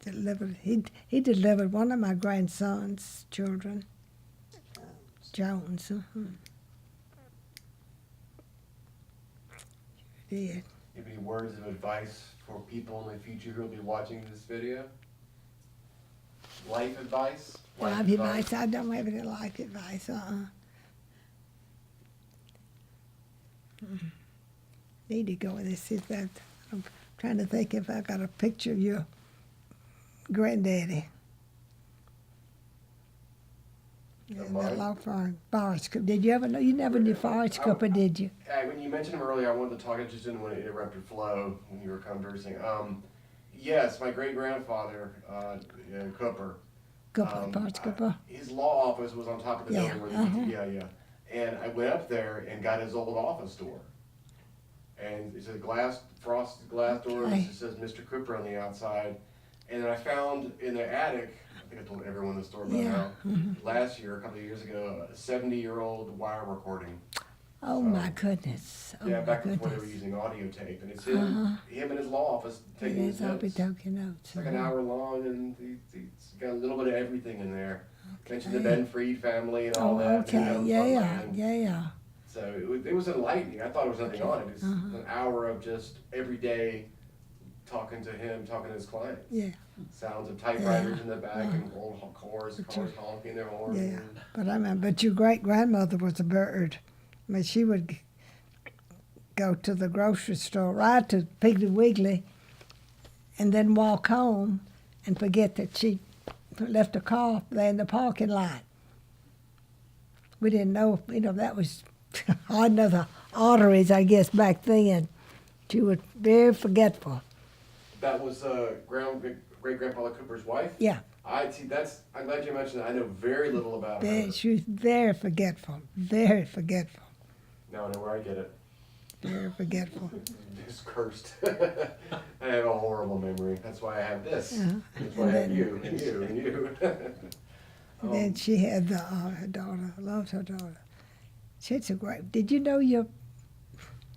delivered. He delivered one of my grandson's children, Jones. He did. You have any words of advice for people in the future who will be watching this video? Life advice? Life advice. I don't have any life advice. Need to go with this. I'm trying to think if I got a picture of your granddaddy. Yeah, Of mine? that law firm, Forrest Cooper. Did you ever know? You never knew Forrest Cooper, did you? When you mentioned him earlier, I wanted to talk. I just didn't want to interrupt your flow when you were conversing. Yes, my great grandfather, Cooper. Cooper, Forrest Cooper. His law office was on top of the Yeah, building where the And I went up there and got his old office door. And it's a frosted glass door, and Okay. it just says Mr. Cooper on the outside. And then I found in the attic, I think I told everyone the story about Yeah. now, last year, a couple of years ago, a 70-year-old wire recording. Oh, my goodness. Oh, Yeah, my back before they were goodness. using audio tape. And it's him in his law office taking his I'll be notes. taking notes. It's like an hour long, and it's got a little bit of everything in there. Mentioned the Okay. Ben Freed family and all Oh, that. okay, and, yeah, and yeah. So it was enlightening. I thought it was nothing on it. It's an hour of just every day talking to him, talking to his clients. Yeah, Sounds of typewriters in the back and old cars honking their horns. yeah. But I remember, but your great-grandmother was a bird. I mean, she would go to the grocery store, ride to Piggly Wiggly, and then walk home and forget that she left her car there in the parking lot. We didn't know, that was another arteries, I guess, back then. She was very forgetful. That was great grandfather Cooper's wife. Yeah, I'm glad you mentioned that. I know very little about her. she was very forgetful, very forgetful, Now I know where I get it. very forgetful. Just cursed. I have a horrible memory. That's why I have this. That's why I have you and you and you. And then she had her daughter, loved her daughter. She's a great. Did you know your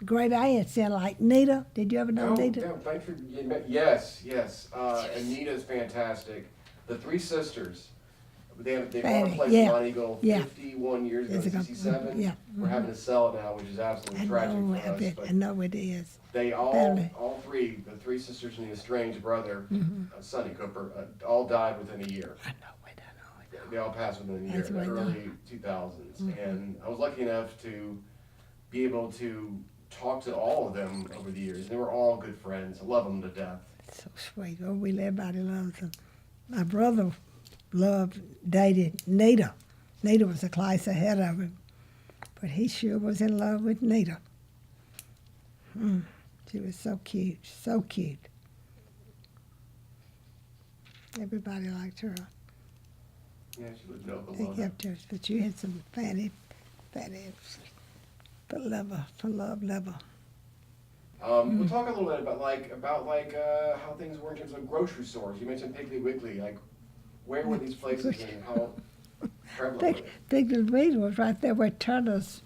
great aunts in like Nita? Did you ever know Nita? No, thanks for yes. Anita's fantastic. The three sisters. They bought a Fanny, place yeah, in Mont Eagle yeah. 51 years ago, Years ago, 67. yeah, We're having to sell it now, which is absolutely tragic for us. I know it is. They Family. all three, the three sisters and the estranged brother, Mm-hmm. Sonny Cooper, all died within a year. I know it. They all passed within a year, That's in the what I know. early 2000s. And I was lucky enough to be able to talk to all of them over the years. They were all good friends. I love them to death. So sweet. Oh, everybody loves them. My brother dated Nita. Nita was a class ahead of him, but he sure was in love with Nita. She was so cute, so cute. Everybody liked her. Yeah, she lived in They Oklahoma. kept her, but you had some fatty, for love lover. We'll talk a little bit about how things were in terms of grocery stores. You mentioned Piggly Wiggly. Like, where were these places and how prevalent were they? Piggly Wiggly was right there where Turner's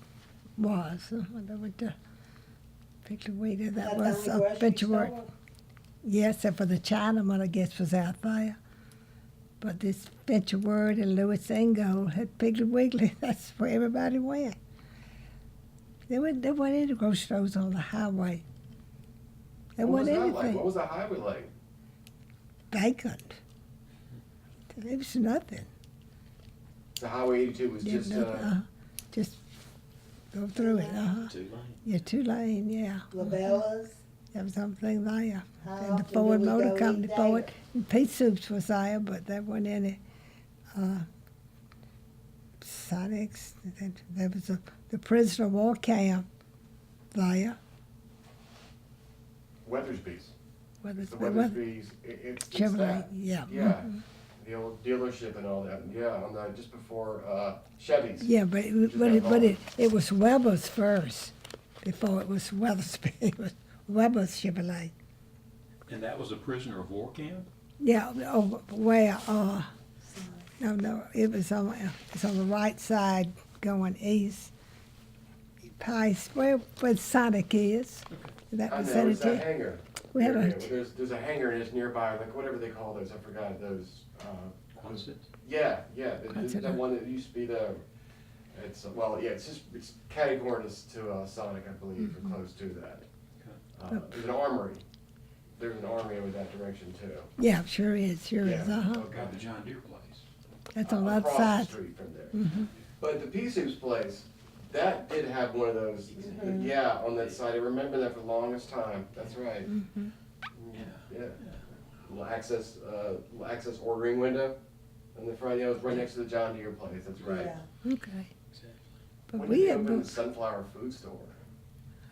was. Piggly Wiggly, that was the a only grocery bunch of work. store? Yes, except for the Chinaman, I guess, was out there. But this Venture Word and Louis Ingold had Piggly Wiggly. That's where everybody went. There weren't any grocery stores on the highway. There What was wasn't that anything. like? What was the highway like? Vacant. It was nothing. The Highway 82 was just, Just go through it. Too late. Yeah, 2-lane, yeah. Labella's. There was something there. How And the often Ford do we Motor go Company, eat Ford, there? and Pete Soups was there, but there weren't any Sonics. There was the prisoner of war camp there. Weathersby's. Whether The Weathersby's, it's Chevrolet, that. yeah. Yeah. The old dealership and all that. Yeah, on the, just before Chevy's. Yeah, but it was Weber's first, before it was Weathersby. It was Weber's Chevrolet. And that was a prisoner of war camp? Yeah, where, no, it's on the right side going east. Past where Sonic is. That I was know, it's that sanitary. hangar. We have area. a, There's a hangar and it's nearby, like whatever they call those, I forgot those. Was it? Yeah, What's it that on? one that used to be it's it's catty corners to Sonic, I believe, or close to that. There's an armory. There's an armory over that direction too. yeah, sure is, Yeah. uh-huh. Okay. Got the John Deere place. That's on the other Across side. the street from there. But the Pea Soup's place, that did have one of those, yeah, on that side. I remember that for the longest time. That's right. Yeah. Little access ordering window on the front. Yeah, it was right next to the John Deere place. That's right. Yeah. Okay. But When we did they had, open the Sunflower Food Store?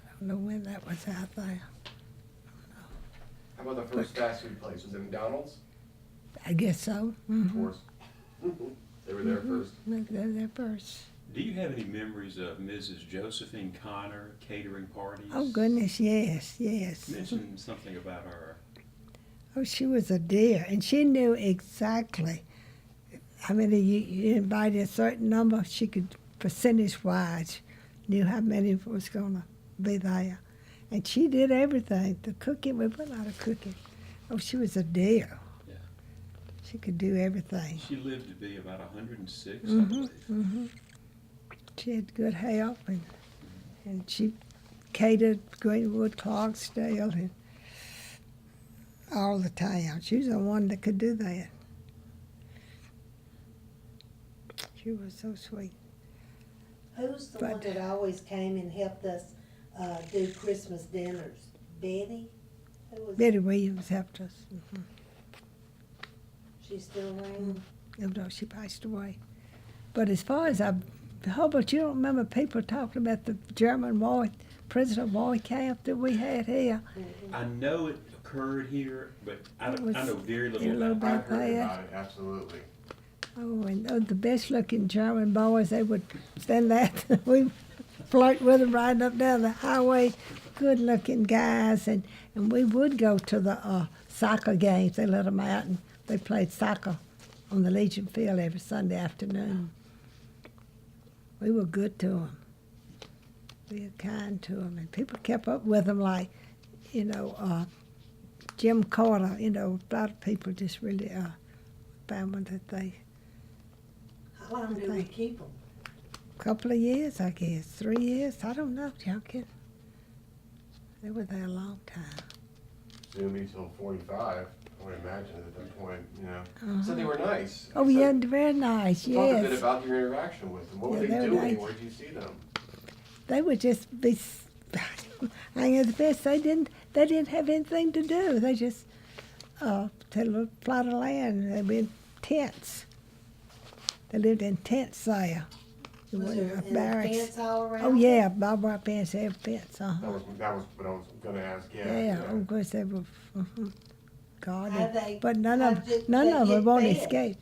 I don't know when that was out there. How about the first fast food place? Was it McDonald's? I guess so. Of course. They were there first. They're there first. Do you have any memories of Mrs. Josephine Connor catering parties? Oh, goodness, yes. Mention something about her. Oh, she was a dear, and she knew exactly. I mean, you invited a certain number, she could, percentage-wise, knew how many was going to be there. And she did everything. The cooking, we put a lot of cooking. Oh, she was a dear. Yeah. She could do everything. She lived to be about 106, I Mm-hmm, believe. mm-hmm. She had good help, and she catered Greenwood, Clarksdale, and all the town. She was the one that could do that. She was so sweet. Who's the But- one that always came and helped us do Christmas dinners? Betty? Who was Betty Williams helped us. Mm-hmm. she still around? Even though she passed away. But as far as Hubert, you don't remember people talking about the German war, prisoner war camp that we had here? I know it occurred here, but I It was know very a little little about it. I've heard bad. about it, absolutely. Oh, and the best-looking German boys, they would stand there. We flirt with them riding up down the highway. Good-looking guys, and we would go to the soccer games. They let them out, and they played soccer on the Legion Field every Sunday afternoon. We were good to them. We were kind to them, and people kept up with them like, Jim Carter. A lot of people just really found that they. How long did we keep them? Couple of years, I guess. 3 years. I don't know, Junkin. They were there a long time. Soon be till 45, I would imagine at that point, Uh-huh. So they were nice. Oh, So yeah, very nice, talk a bit yes. about your interaction with them. What were Yeah, they they were doing? nice. Where did you see them? They would just be hanging at the fence. They didn't have anything to do. They just had a little plot of land. They'd be in tents. They lived in tents there. It Was wasn't there a any barracks. fence all around? Oh, yeah, barbed wire fence, every fence, That was what I was gonna ask, Yeah, of course they were guarded, How'd they- but none how'd of they them get won't fed? escape.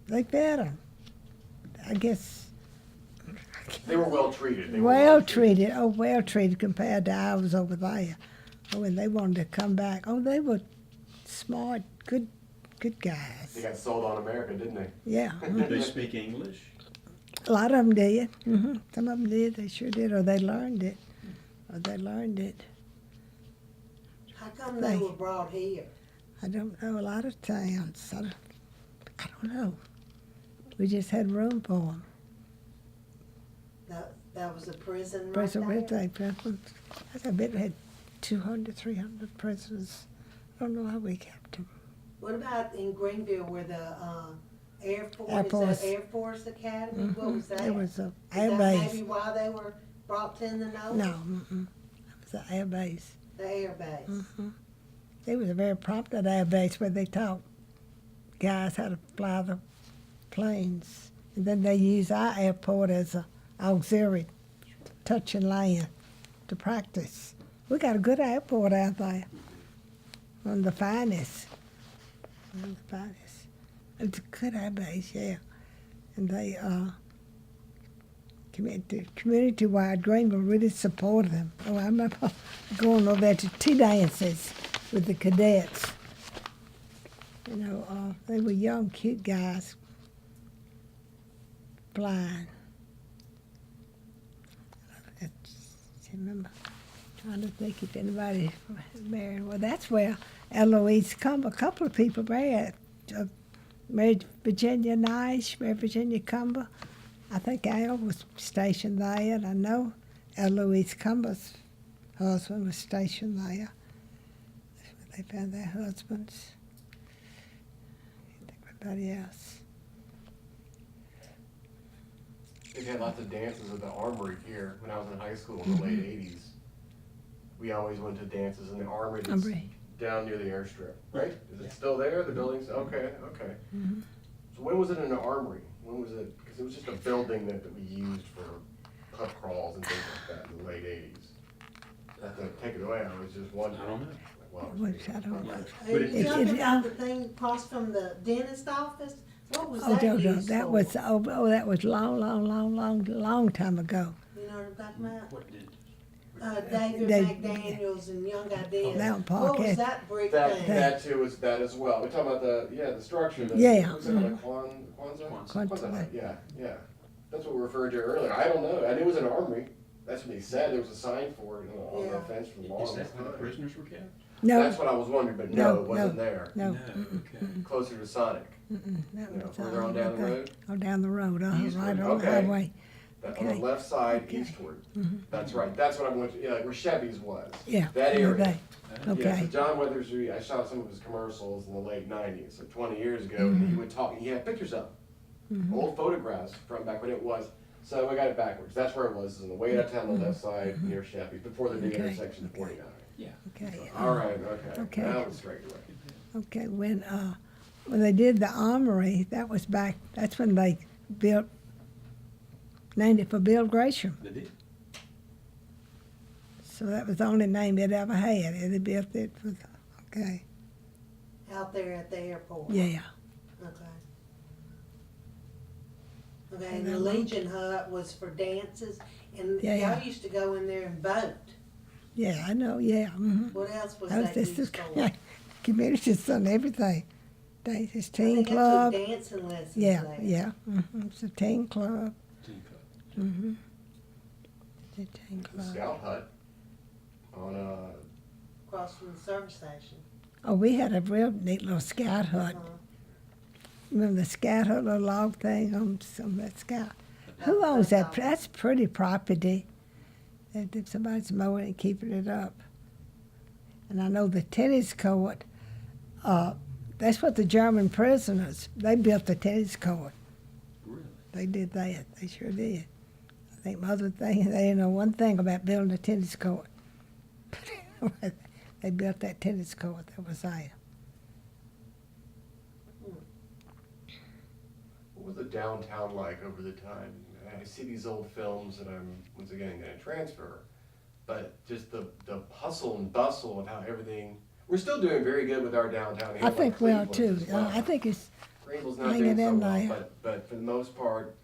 They fed them. I guess They were well treated. They were well treated. Oh, well treated compared to ours over there. Oh, and they wanted to come back. Oh, they were smart, good They guys. got sold on America, didn't they? Yeah, Did they speak English? a lot of them did. Some of them did. They sure did, or they learned it. How come they were brought here? I don't know. A lot of towns. I don't know. We just had room for them. That was a prison right Prison there? Red Day prison. I bet we had 200, 300 prisoners. I don't know how we kept them. What about in Greenville where the Air Force, Air Force. Is that Air Force Academy? What was that? It was a Is air that base. maybe why they were brought to Indianola? No, it was an air base. The air base. It was a very prominent air base where they taught guys how to fly the planes. And then they used our airport as an auxiliary touch and land to practice. We got a good airport out there. One of the finest. It's a good air base, yeah. And they, community-wide, Greenville really supported them. Oh, I remember going over there to tea dances with the cadets. They were young, cute guys flying. I remember trying to think if anybody married. Well, that's where Eloise Cumber, a couple of people married. Married Virginia Nice, married Virginia Cumber. I think Al was stationed there, and I know Eloise Cumber's husband was stationed there. That's where they found their husbands. Everybody else. They had lots of dances at the Armory here when I was in high school in the late 80s. We always went to dances in the Armory that's Armory. down near the airstrip, right? Is it still there, the building's, okay. So when was it in the Armory? When was it, because it was just a building that we used for pub crawls and things like that in the late 80s. Not to take it away, I was just wondering. I don't know. Well, Which I don't know. Are But you it- talking it- about the thing across from the dentist office? What was Oh, that Jojo, used that for? was that was long time ago. You know what I'm talking about? What did? David They- McDaniels and Young Ideas. That one, What Park was had- that brick That, thing? that too was that as well. We're talking about the structure. Yeah. Was it like Kwanzaa? Kwanzaa. Kwanzaa, yeah. That's what we referred to earlier. I don't know. I knew it was an armory. That's what he said. There was a sign for it on Yeah. the fence for the Is longest that where the time. prisoners were kept? No, That's what I was wondering, but no, No, it wasn't there. no, Okay. Closer to Sonic. that You know, was further on down the road. Oh, down the road, Eastward, right on the okay. highway. On Okay. the left side, Okay. eastward. That's right. That's what I went to. Yeah, like where Chevy's was. Yeah. That area. Okay. Yeah, Okay. so John Weathers, I shot some of his commercials in the late '90s, so 20 years ago, Mm-hmm. and he would talk. He had pictures of old photographs from back when it was. So I got it backwards. That's where it was, in the way uptown on the left side near Chevy's, before the big Mm-hmm. Okay. intersection of 49. Yeah. Okay. All right. Okay. Okay. Now it's straight away. Okay. When they did the armory, that was back. That's when they named it for Bill Gresham. They did. So that was the only name it ever had. They built it for. Okay. Out there at the airport. Yeah. Okay. Okay, and the Legion Hut was for dances, and Yeah. y'all used to go in there and vote. Yeah, I know. Yeah. What else was That was that just used for? community's done everything. His I teen think that's club. what dancing lessons Yeah, there. yeah. It's a teen club. Team Cup. It's a teen The club. Scout Hut on Across from the service station. Oh, we had a real neat little scout hut. Uh-huh. Remember the scout hut, little log thing on some of that scout? Who owns that? That's pretty property. If somebody's mowing and keeping it up. And I know the tennis court, that's what the German prisoners, they built the tennis court. Really? They did that. They sure did. I think Mother thing, they didn't know one thing about building a tennis court. They built that tennis court that was there. what was the downtown like over the time? I see these old films that I'm once again going to transfer, but just the hustle and bustle of how everything. We're still doing very good with our downtown. here, I like think we are Cleveland too. as well. I think it's, Greenville's not hanging doing so in well, there. but for the most part,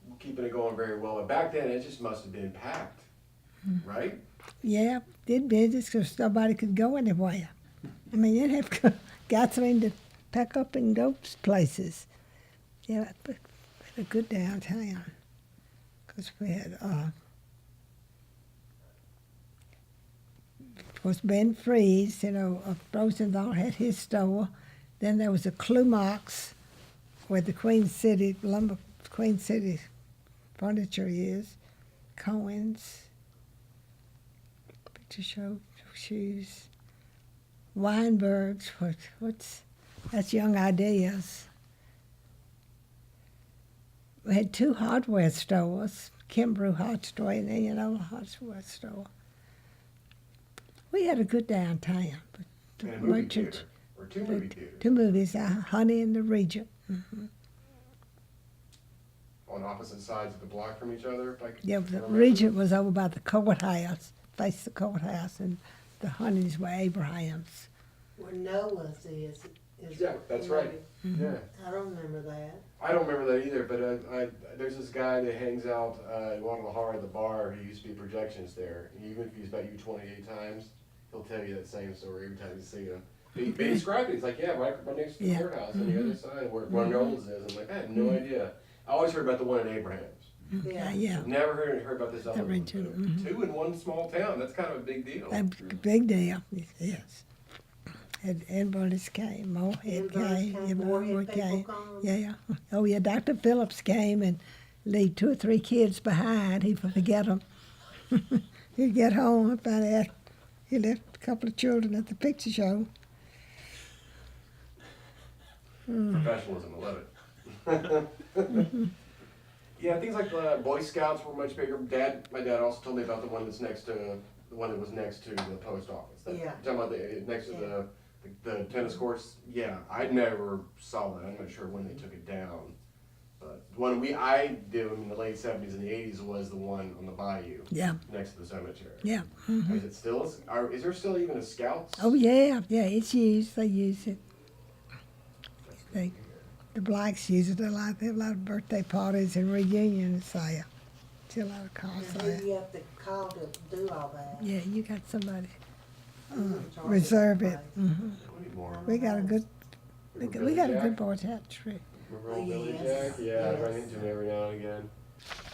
we're keeping it going very well. But back then, it just must have been packed, right? yeah, did business because nobody could go anywhere. I mean, you'd have gasoline to pack up and go places. Yeah, but we had a good downtown because we had, of course, Ben Freeze, Rosenthal had his store. Then there was a Klumax where the Queen City furniture is. Cohen's, picture show, shoes. Weinberg's, that's Young Ideas. We had two hardware stores, Kimbrough Hardware and Indianola Hardware Store. We had a good downtown. But the And a movie merchants- theater, or two movie theaters, Two movies, Honey and the Regent. on opposite sides of the block from each other. If I can Yeah, the remember. Regent was over by the courthouse, faced the courthouse, and the Honeys were Abraham's. Where Noah's is Yeah, that's right. Yeah. I don't remember that. I don't remember that either, but there's this guy that hangs out in Guadalajara at the bar. He used to be projections there. Even if he's about you 28 times, he'll tell you that same story every time you see him. He described it. He's like, yeah, right next to the Yeah. courthouse on the other side where Nolan's is. I'm like, I had no idea. I always heard about the one in Abraham's. Yeah, yeah. Never heard about this other one. Region, So, two in one small town. That's kind of a big deal. A big deal, yes. Everybody came, Moorhead came, everyone came. Yeah. Oh, yeah, Dr. Phillips came and leave 2 or 3 kids behind. He forget them. He'd get home and find out he left a couple of children at the picture show. Professionalism, I love it. Yeah, things like Boy Scouts were much bigger. My dad also told me about the one that was next to the post office. Yeah. Talking about next to the tennis courts. Yeah, I never saw that. I'm not sure when they took it down. But the one I did in the late 70s and the 80s was the one on the bayou. Yeah. Next to the cemetery. Yeah. Is it still? Is there still even a Scouts? Oh, yeah, it's used. They use it. The blacks use it a lot. They have a lot of birthday parties and reunions there. See a lot of cars And there. who you have to call to do all that? Yeah, you got somebody Charge reserve the it. place. We need more. We got a good, we got a good boy at tree. Remember old Billy Yes. Jack? Yeah, I run Yes. into him every now and again.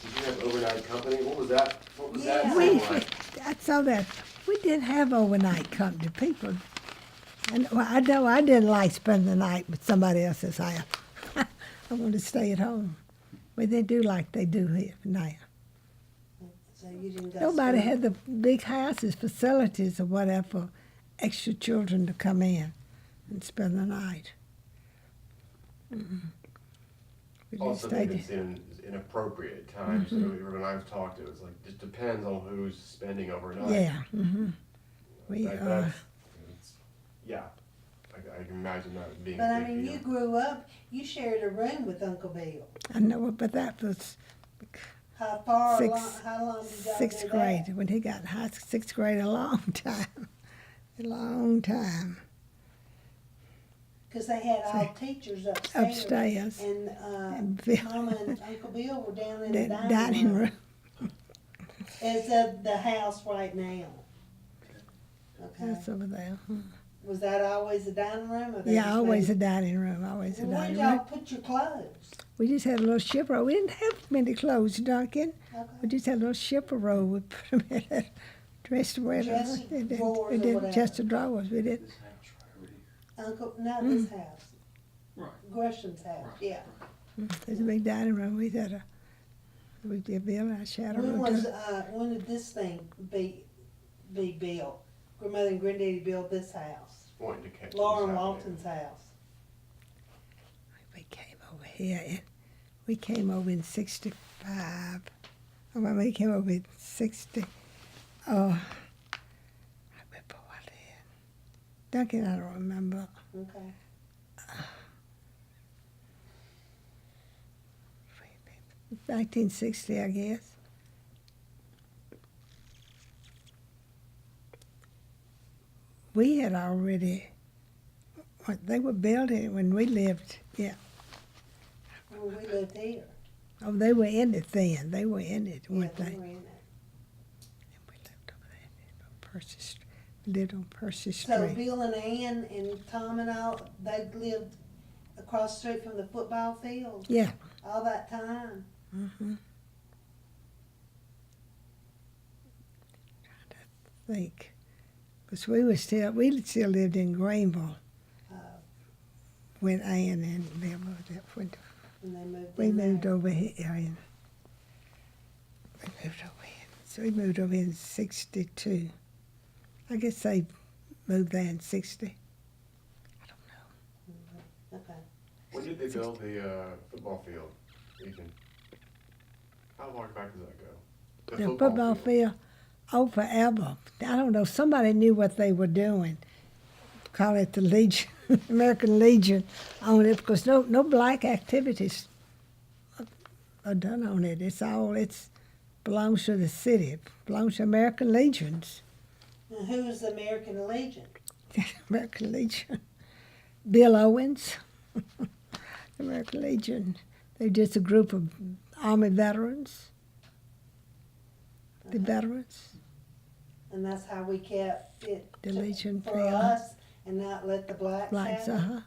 Did you have overnight company? What was that? What was Yeah. that We, thing like? I saw that. We didn't have overnight company. People, and well, I know I didn't like spending the night with somebody else's house. I wanted to stay at home. But they do like they do here now. So you didn't go Nobody school? had the big houses, facilities, or whatever for extra children to come in and spend the night. We just Also, stayed. maybe it's inappropriate at times. So when I've talked, it was like, just depends on who's spending overnight. Yeah. We Yeah. I can imagine that being But a I big mean, deal. you grew up, you shared a room with Uncle Bill. I know, but that was How far Six- along, how long did y'all sixth do grade. that? When he got in sixth grade, a long time, a long time. Cause they had all teachers upstairs. Upstairs, And, And Bill- Mama and Uncle Bill were down in the the dining room. Is the house right now? Okay. That's over there. Was that always the dining room? Or they Yeah, just always a made- dining room. Always a Where'd dining y'all room. put your clothes? We just had a little shipper. We didn't have many clothes, Duncan. Okay. We just had a little shipper roll. We put them in that dressed wear. Chest of drawers or We did whatever. chest of drawers. We did. This house right over here. Uncle, no, this house. Right. Gresham's house, Right. yeah. There's a big dining room. We had we did Bill and I shared a When room. was, too. when did this thing be built? Grandmother and granddaddy built this house. Pointing to catch Laura what's happening. Walton's house. We came over here. We came over in '65. When we came over in '60. Oh, I remember what then. Duncan, I don't remember. Okay. 1960, I guess. We had already, they were building it when we lived, yeah. When we lived here. Oh, they were in it then. They were in it, Yeah, weren't we they? were in it. And we lived over there on Percy Street. We lived on Percy So Street. Bill and Ann and Tom and all, they lived across the street from the football field Yeah. all that time. Mm-hmm. Think, because we still lived in Greenville Uh, when Ann and Bill moved up. When when they moved we in moved there. over here. We moved over here. So we moved over in '62. I guess they moved there in '60. I don't know. Okay. When did they build the football field, Ethan? How far back does that go? The football field, oh, forever. I don't know. Somebody knew what they were doing. Call it the Legion, American Legion, on it because no black activities are done on it. It's belongs to the city. It belongs to American Legions. And who's the American Legion? American Legion. Bill Owens, American Legion. They're just a group of Army veterans. The veterans. And that's how we kept it The Legion for field. us and not let the blacks Blacks, have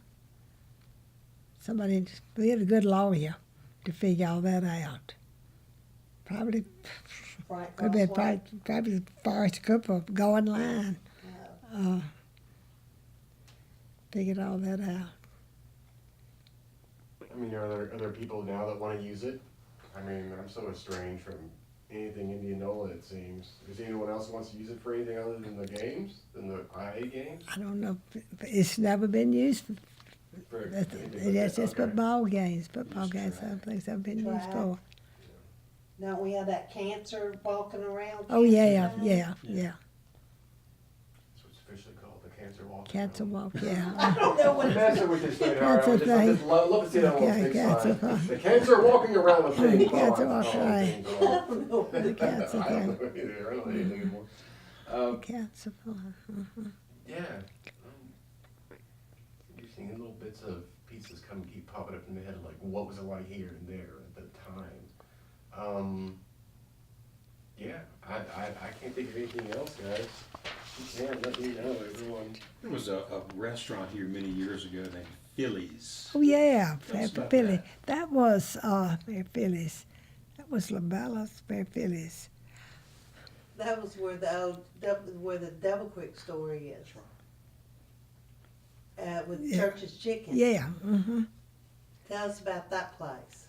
it. We had a good lawyer to figure all that out. Probably Frank could be Crossway. probably Forrest Cooper go in line. Figured all that out. I mean, are there people now that want to use it? I mean, I'm so estranged from anything Indianola, it seems. Is there anyone else who wants to use it for anything other than the games, than the IA games? I don't know. It's never been used. For It's anything but just that? Okay. football games. Football Used games. track. Some things have been used Track. for. Don't we have that cancer walking around? Oh cancer yeah, thing? yeah. That's what's officially called the cancer walk. Cancer walk. Yeah. I don't know what That's it's. what we just figured out. Cancer I thing. just love to see that on Okay, a big cancer sign. thing. The cancer walking around the thing. Cancer walk, right. I don't know what The it- cancer I don't thing. know either. I don't know anything anymore. Cancer. Yeah. You're seeing little bits of pieces pieces keep popping up in my head, like what was it like here and there at the time. Yeah, I can't think of anything else, guys. You can let me know, everyone. There was a restaurant here many years ago named Phillies. Oh, yeah, Tell us about Philly. that. That was Fair Phillies. That was LaBella's Fair Phillies. That was where where the Double Quick story is. With Yeah. Church's Chicken. Yeah, mm-hmm. Tell us about that place.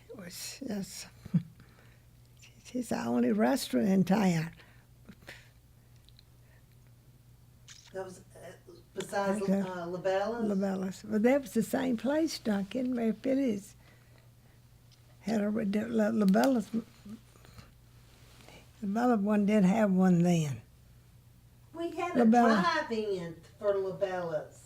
It was just, it's the only restaurant in town. That was besides Okay. LaBella's. LaBella's. Well, that was the same place, Duncan, where Phillies had a LaBella's. LaBella one did have one then. We had a LaBella. drive-in for LaBella's.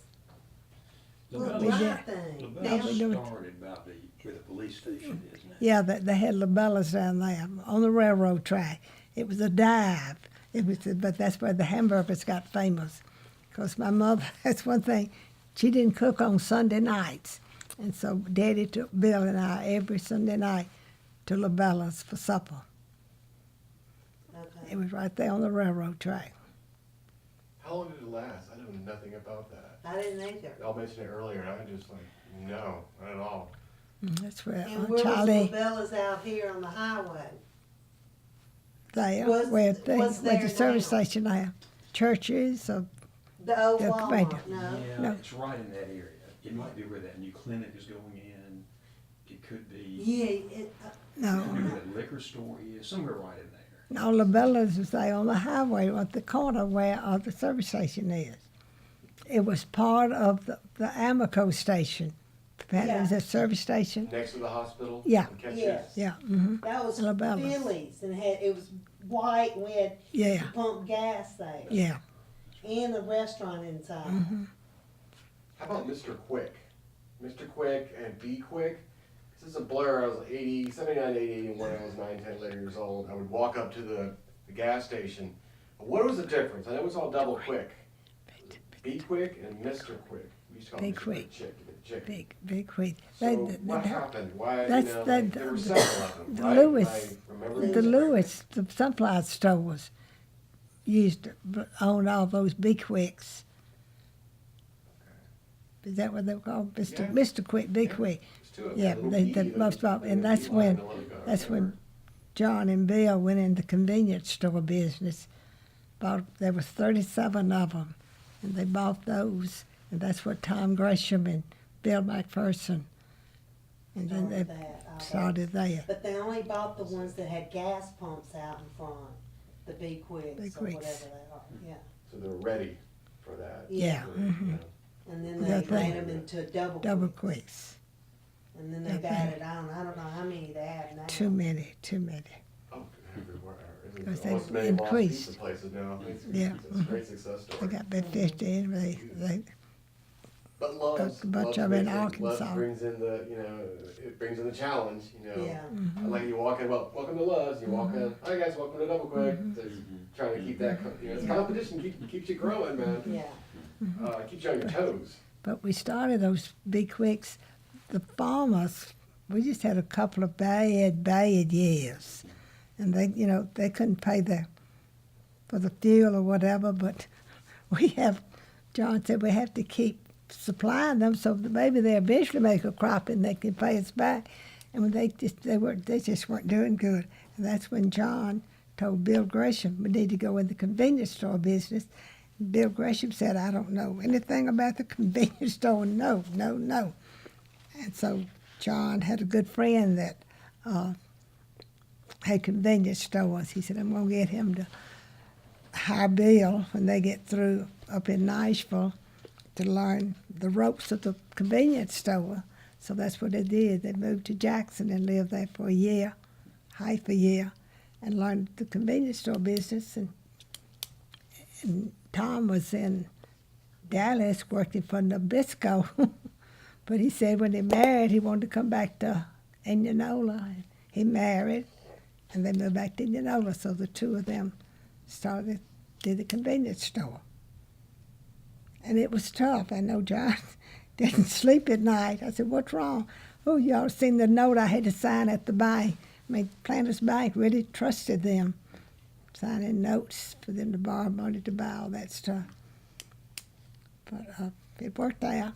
Little We did. drive thing. LaBella we do it. started about where the police station is now. Yeah, they had LaBella's down there on the railroad track. It was a dive. But that's where the hamburgers got famous. Because my mother, that's one thing, she didn't cook on Sunday nights. And so Daddy took Bill and I every Sunday night to LaBella's for supper. Okay. It was right there on the railroad track. How long did it last? I know nothing about that. I didn't either. Y'all mentioned it earlier, and I just like, no, not at all. That's where And where Charlie, was LaBella's out here on the highway? there, what's where there the service now? station there. Churches, The old The Walmart, convention. no? Yeah, No. it's right in that area. It might be where that new clinic is going in. It could be, Yeah, it could be no. where that liquor store is, somewhere right in there. No, LaBella's was there on the highway at the corner where the service station is. It was part of the Amoco station. It was a service station. Next to the hospital? Yeah. in Catch Yes. This? Yeah, mm-hmm. That was LaBella's. Phillies, and it was white, and we had Yeah, to pump gas there, yeah. and a restaurant inside. Mm-hmm. How about Mr. Quick? Mr. Quick and Be Quick? This is a blur. I was 79, 80, and when I was 9, 10, 11 years old, I would walk up to the gas station. What was the difference? I know it's all double quick. Be Quick and Mr. Quick. We used to call Be Mr. Quick. Chicken. Big quick. So what happened? Why, that's- you know, that- like, there were several of them, the right? Lewis- I remember The Lewis, the supply stores used to own all those Big Quicks. Is that what they were called? Yeah. Mr. Quick, Big Yeah. Quick. There's two of them, Yeah, a little they bee, most of, and and a that's bee line when, and a little guy, that's when remember? John and Bill went into convenience store business. There was 37 of them, and they bought those, and that's what Tom Gresham and Bill McPherson, and then they All started there. But they only bought the ones that had gas pumps out in front, the Big Quicks Big or Quicks. whatever they are, yeah. So they were ready for that. Yeah. Mhm. And then Yeah, they they- made them into double Double quicks. Quicks. And then they've Yeah, added on, I don't know how many they have now. Too many. Oh, everywhere. Because There's they almost many lost increased. pizza places now. It's, Yeah. it's a great success story. They got about 50, and they But Love's, a bunch Love's of 'em in brings Arkansas. Love brings in the, you know, it brings in the challenge, you know. Yeah, Mm-hmm. Like you walk in, well, welcome to Love's, you walk in, hi guys, welcome to Double Quick. Mm-hmm. So it's trying to keep that, you know, it's competition keeps you growing, man. yeah. Keeps you on your toes. But we started those Big Quicks. The farmers, we just had a couple of bad years. And they couldn't pay for the fuel or whatever, but John said we have to keep supplying them so that maybe they eventually make a crop and they can pay us back. And when they just weren't doing good. And that's when John told Bill Gresham we need to go in the convenience store business. Bill Gresham said, I don't know anything about the convenience store. No. And so John had a good friend that had convenience stores. He said, I'm going to get him to hire Bill when they get through up in Nashville to learn the ropes of the convenience store. So that's what they did. They moved to Jackson and lived there for half a year, and learned the convenience store business. And Tom was in Dallas working for Nabisco. But he said when he married, he wanted to come back to Indianola. He married, and they moved back to Indianola. So the two of them did the convenience store. And it was tough. I know John, Didn't sleep at night. I said, what's wrong? Oh, y'all seen the note I had to sign at the bank. I mean, Planters Bank really trusted them, signing notes for them to borrow money to buy all that stuff. But it worked out.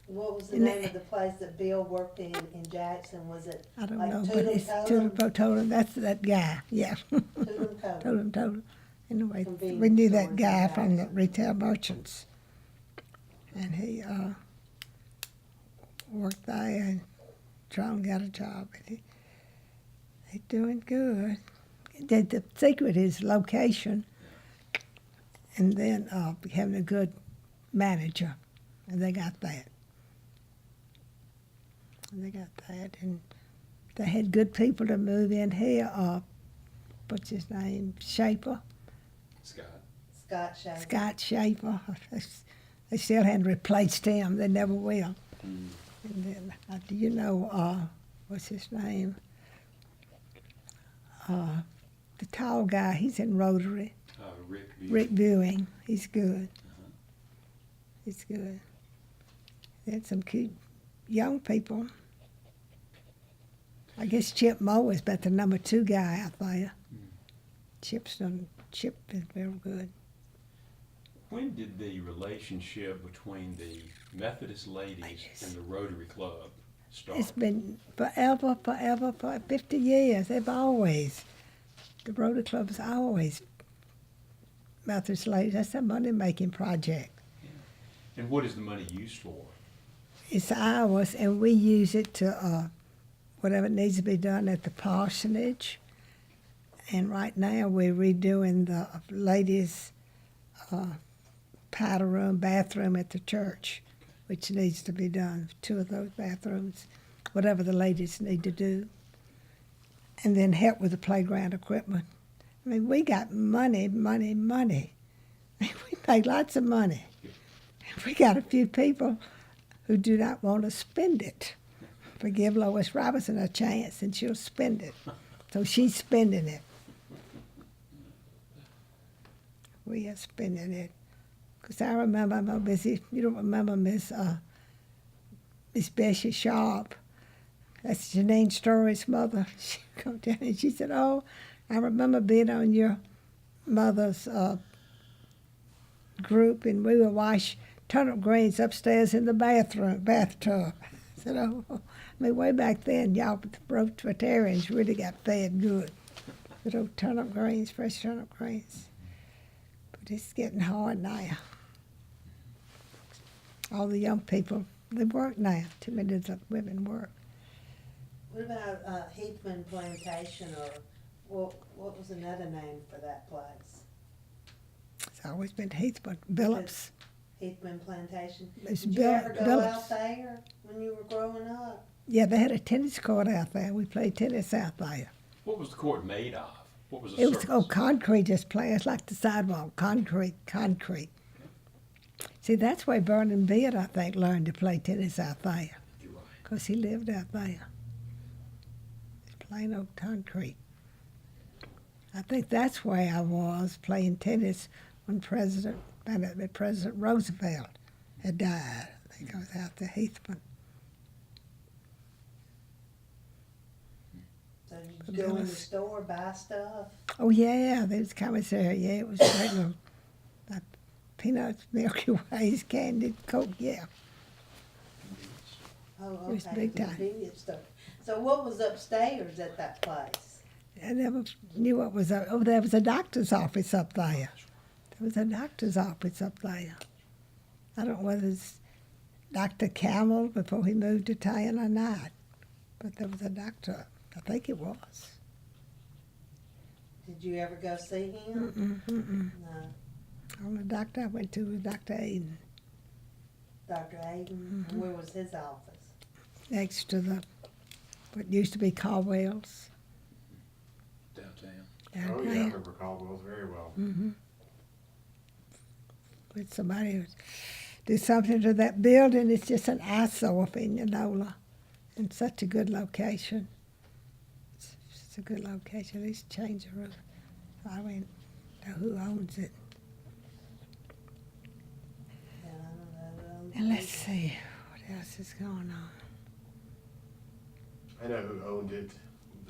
What was the And name of the place that Bill worked in Jackson? Was it I don't like know, but Totem it's Totem? Totem. That's that guy, yeah. Totem Totem. Totem. Anyway, Convenience we knew stores that in guy from the Jackson. retail merchants. And he worked there and John got a job. And he's doing good. The secret is location and then having a good manager. And they got that. And they had good people to move in here. What's his name? Shaper. Scott Schaefer. Scott Schaefer. They still hadn't replaced him. They never will. Mm. And then, do you know, what's his name? The tall guy, he's in Rotary. Rick Buell. Rick Viewing. He's good. Uh-huh. He's good. They had some cute young people. I guess Chip Moe is about the number 2 guy out there. Chip is very good. When did the relationship between the Methodist ladies and the Rotary Club start? It's been forever, for 50 years. They've always, the Rotary Club's always Methodist ladies. That's a money-making project. And what is the money used for? It's ours, and we use it to whatever needs to be done at the parsonage. And right now we're redoing the ladies' powder room, bathroom at the church, which needs to be done. 2 of those bathrooms, whatever the ladies need to do. And then help with the playground equipment. I mean, we got money. We make lots of money. We got a few people who do not want to spend it. We give Lois Robinson a chance and she'll spend it. So she's spending it. We are spending it. Because I remember, I'm busy, you don't remember Miss Bessie Sharp. That's Janine Story's mother. She come down and she said, oh, I remember being on your mother's group and we would wash turnip greens upstairs in the bathtub. I said, oh, I mean, way back then, y'all Rotarians really got fed good. Little turnip greens, fresh turnip greens. But it's getting hard now. All the young people, they work now. Too many of the women work. What about Heathman Plantation, or what was another name for that place? It's always been Heathman. Billups. Heathman Plantation. It's Did you ever go Billups. out there when you were growing up? Yeah, they had a tennis court out there. We played tennis out there. What was the court made of? What was the It was surface? concrete just playing. It's like the sidewalk, concrete. See, that's why Vernon Beard, I think, learned to play tennis out there. You're right. Because he lived out there. It's plain old concrete. I think that's where I was playing tennis when President Roosevelt had died. I think I was out there, Heathman. So you go in the store, buy stuff? Oh, yeah, there was commissary. Yeah, it was regular. Peanuts, Milky Ways, candy, Coke, yeah. Oh, It was okay, big time. convenience store. So what was upstairs at that place? I never knew what was up. Oh, there was a doctor's office up there. There was a doctor's office up there. I don't know whether it's Dr. Camel before he moved to town or not, but there was a doctor. I think it was. Did you ever go see him? No. The only doctor I went to was Dr. Aiden, Dr. Aiden? And where was his office? next to what used to be Caldwell's. Downtown. Oh, yeah, I remember Caldwell's very well. With somebody who do something to that building, it's just an eyesore for Indianola. And such a good location. It's a good location. At least change the roof. I don't know who owns it. Yeah, I don't know. And let's see, what else is going on? I know who owned it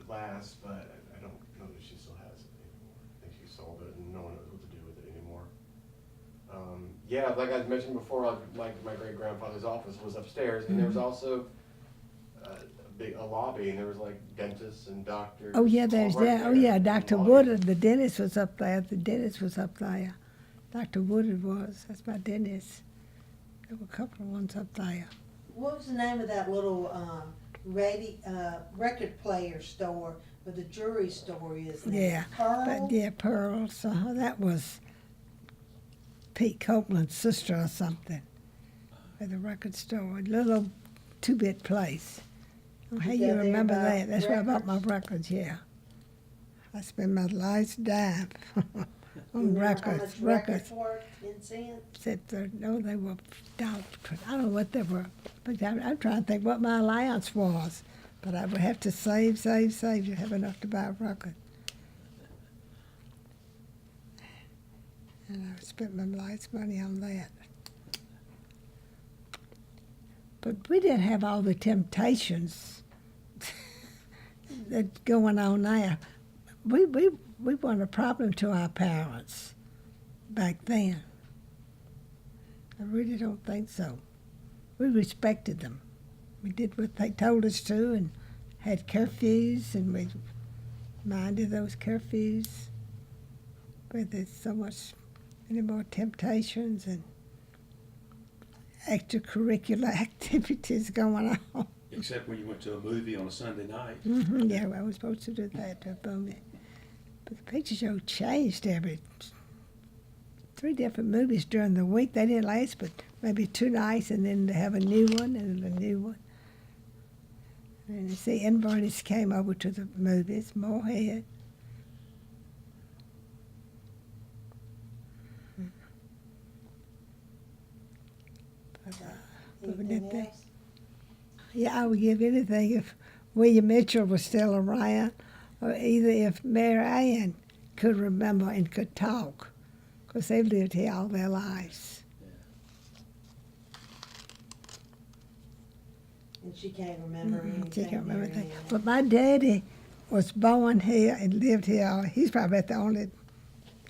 last, but I don't know that she still has it anymore. I think she sold it and no one knows what to do with it anymore. Yeah, like I mentioned before, like my great grandfather's office was upstairs, and there was also a lobby, and there was like dentists and doctors. Oh, yeah, all there's right that. Oh, there yeah, in the Dr. lobby. Woodard, the dentist was up there. The dentist was up there. Dr. Woodard was. That's my dentist. There were a couple of ones up there. What was the name of that little, record player store where the jewelry store is now? Yeah, Pearl? but yeah, Pearls. That was Pete Copeland's sister or something. At the record store, a little two-bit place. Oh, how You you go there remember buy that? That's where I bought my records? records. Yeah, I spent my last dime on Remember how records. much Records. records were in cents? Except no, they were dollars. I don't know what they were. But I'm trying to think what my allowance was. But I would have to save to have enough to buy a record. And I spent my life's money on that. But we didn't have all the temptations that's going on now. We weren't a problem to our parents back then. I really don't think so. We respected them. We did what they told us to and had curfews, and we minded those curfews. But there's so much, any more temptations and extracurricular activities going on. Except when you went to a movie on a Sunday night. Yeah, I was supposed to do that to boom it. But the picture show changed every 3 different movies during the week. They didn't last but maybe 2 nights, and then they have a new one and a new one. And you see, Inverness came over to the movies, Moorhead. But, we did Anything that. else? Yeah, I would give anything if William Mitchell was still around, or either if Mary Ann could remember and could talk, because they've lived here all their lives. And she can't remember anything. She can't remember Mary anything. Ann. But my daddy was born here and lived here. He's probably the only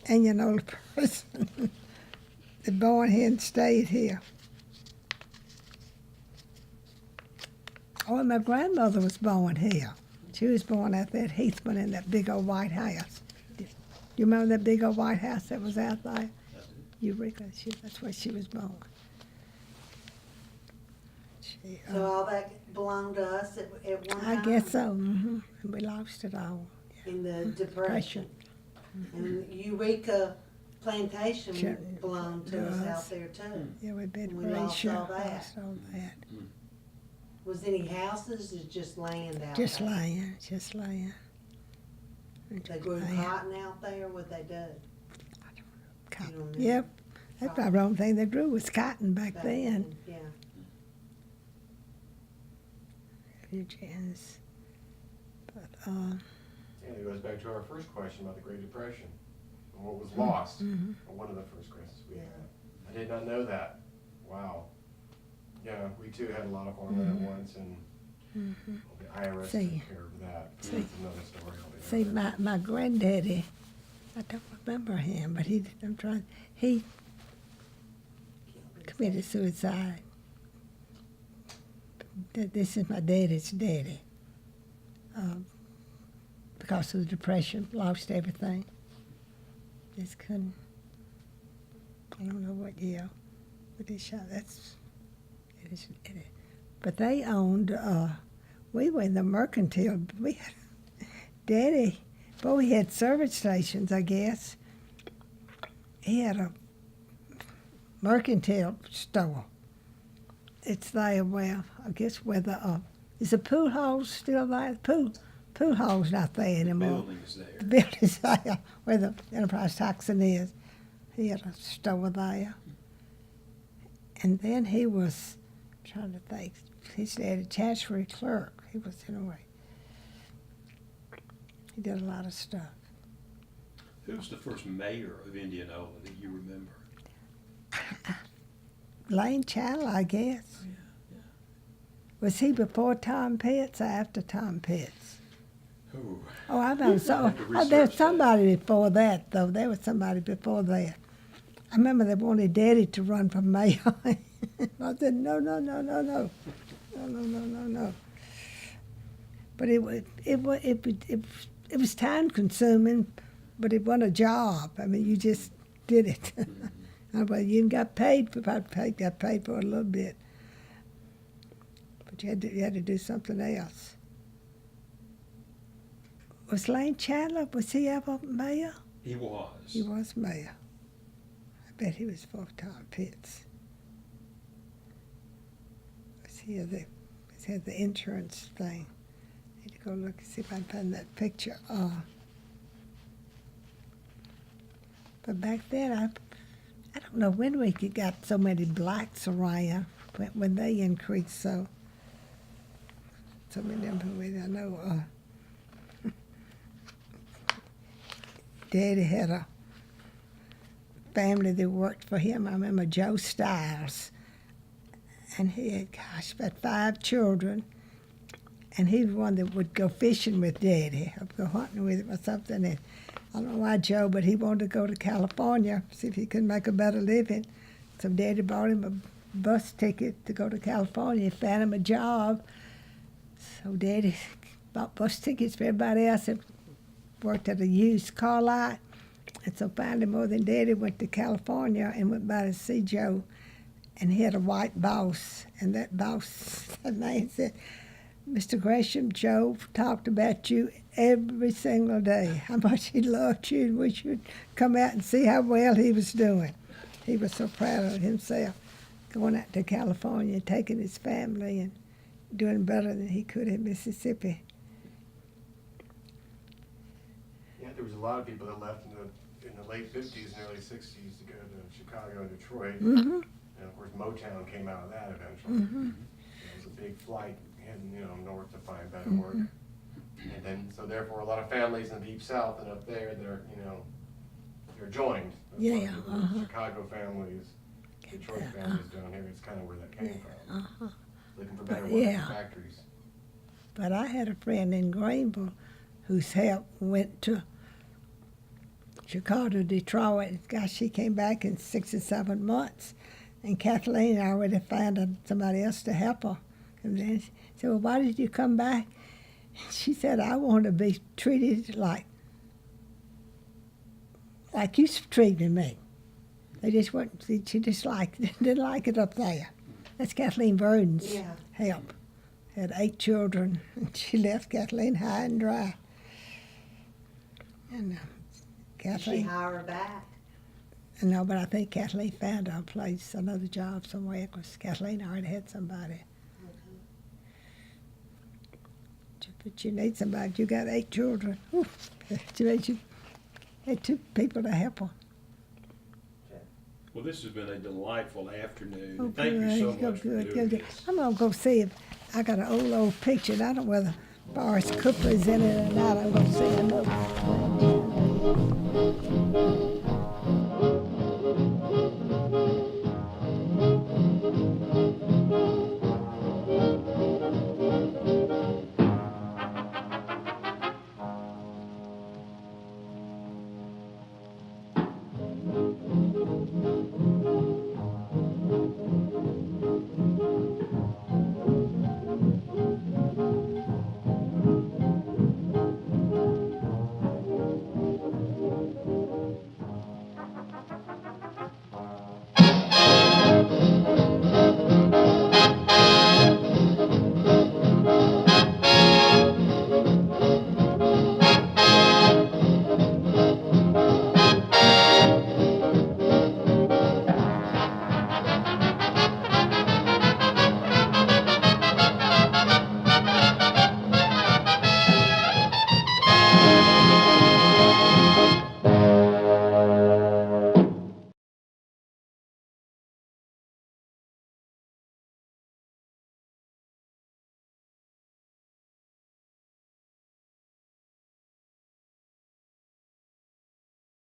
Indianola person that born here and stayed here. Oh, and my grandmother was born here. She was born out there at Heathman in that big old white house. You remember that big old white house that was out there? Eureka, that's where she was born. She, So all that belonged to us at one I time? guess so. And we lost it all. In the Depression. And Eureka Plantation Sure. belonged to us Yes. out there too. Yeah, we've been We very lost sure. all that. Lost all that. Was any houses or just land out Just there? land, just land. They grew Land. cotton out there, what'd they do? Cotton. You don't know? Yep, that's probably the only thing they grew was cotton back then. Yeah. Refugees. But, Yeah, it goes back to our first question about the Great Depression, and what was lost. Or one of the first questions we had. I did not know that. Wow. Yeah, we too had a lot of farmland at once, and the IRS See. took care of that. See. That's another story altogether. see, my granddaddy, I don't remember him, but he committed suicide. This is my daddy's daddy. Because of the Depression, lost everything. Just couldn't, I don't know what year, but he shot, it is. But they owned, we were in the mercantile, we had, Daddy, boy, we had service stations, I guess. He had a mercantile store. It's there where, I guess where the, is the pool hall still there? Pool hall's not there anymore. Building is there. The building's there, where the Enterprise Toxin is. He had a store there. And then he was, trying to think, his daddy, Chancery clerk. He was, anyway, he did a lot of stuff. Who was the first mayor of Indianola that you remember? Lane Channel, I guess. Was he before Tom Pitts or after Tom Pitts? Ooh. Oh, I know. So have to research there's that. somebody before that, though. There was somebody before that. I remember they wanted Daddy to run for mayor. I said, no. But it was time consuming, but it wasn't a job. I mean, you just did it. Well, you even got paid for got paid for it a little bit, but you had to do something else. Was Lane Chandler? Was he ever mayor? He was. He was mayor. I bet he was for Tom Pitts. He had the insurance thing. Need to go look and see if I can find that picture. But back then, I don't know when we got so many blacks around when they increased so many of them. I know Daddy had a family that worked for him. I remember Joe Stiles. And he had, about 5 children. And he was one that would go fishing with Daddy, or go hunting with him or something. And I don't know why Joe, but he wanted to go to California, see if he could make a better living. So Daddy bought him a bus ticket to go to California. He found him a job. So Daddy bought bus tickets for everybody else that worked at a used car lot. And so finally, more than Daddy went to California and went by to see Joe. And he had a white boss, and that man said, Mr. Gresham, Joe talked about you every single day, how much he loved you, and we should come out and see how well he was doing. He was so proud of himself, going out to California, taking his family, and doing better than he could in Mississippi. Yeah, there was a lot of people that left in the late 50s and early 60s to go to Chicago and Detroit. Mm-hmm. And of course, Motown came out of that eventually. Mm-hmm. It was a big flight heading, north to find better work. And then, so therefore, a lot of families in the Deep South and up there, they're joined. That's why Yeah, people, Chicago families, Detroit families down here. It's kind of where that came from. Looking for better work in factories. But I had a friend in Greenville whose help went to Chicago, Detroit. Gosh, she came back in 6 or 7 months. And Kathleen already found somebody else to help her. And then she said, well, why did you come back? She said, I want to be treated like you treated me. They just weren't, she just didn't like it up there. That's Kathleen Burden's help. Had 8 children, and she left Kathleen high and dry. And Kathleen. Did she hire her back? No, but I think Kathleen found her place, another job somewhere, because Kathleen already had somebody. But you need somebody. You got 8 children. You had 2 people to help her. Well, this has been a delightful afternoon. Oh, Thank you so much for doing this. I'm going to go see if I got an old picture. And I don't know whether Boris Cooper's in it or not. I'm going to see another.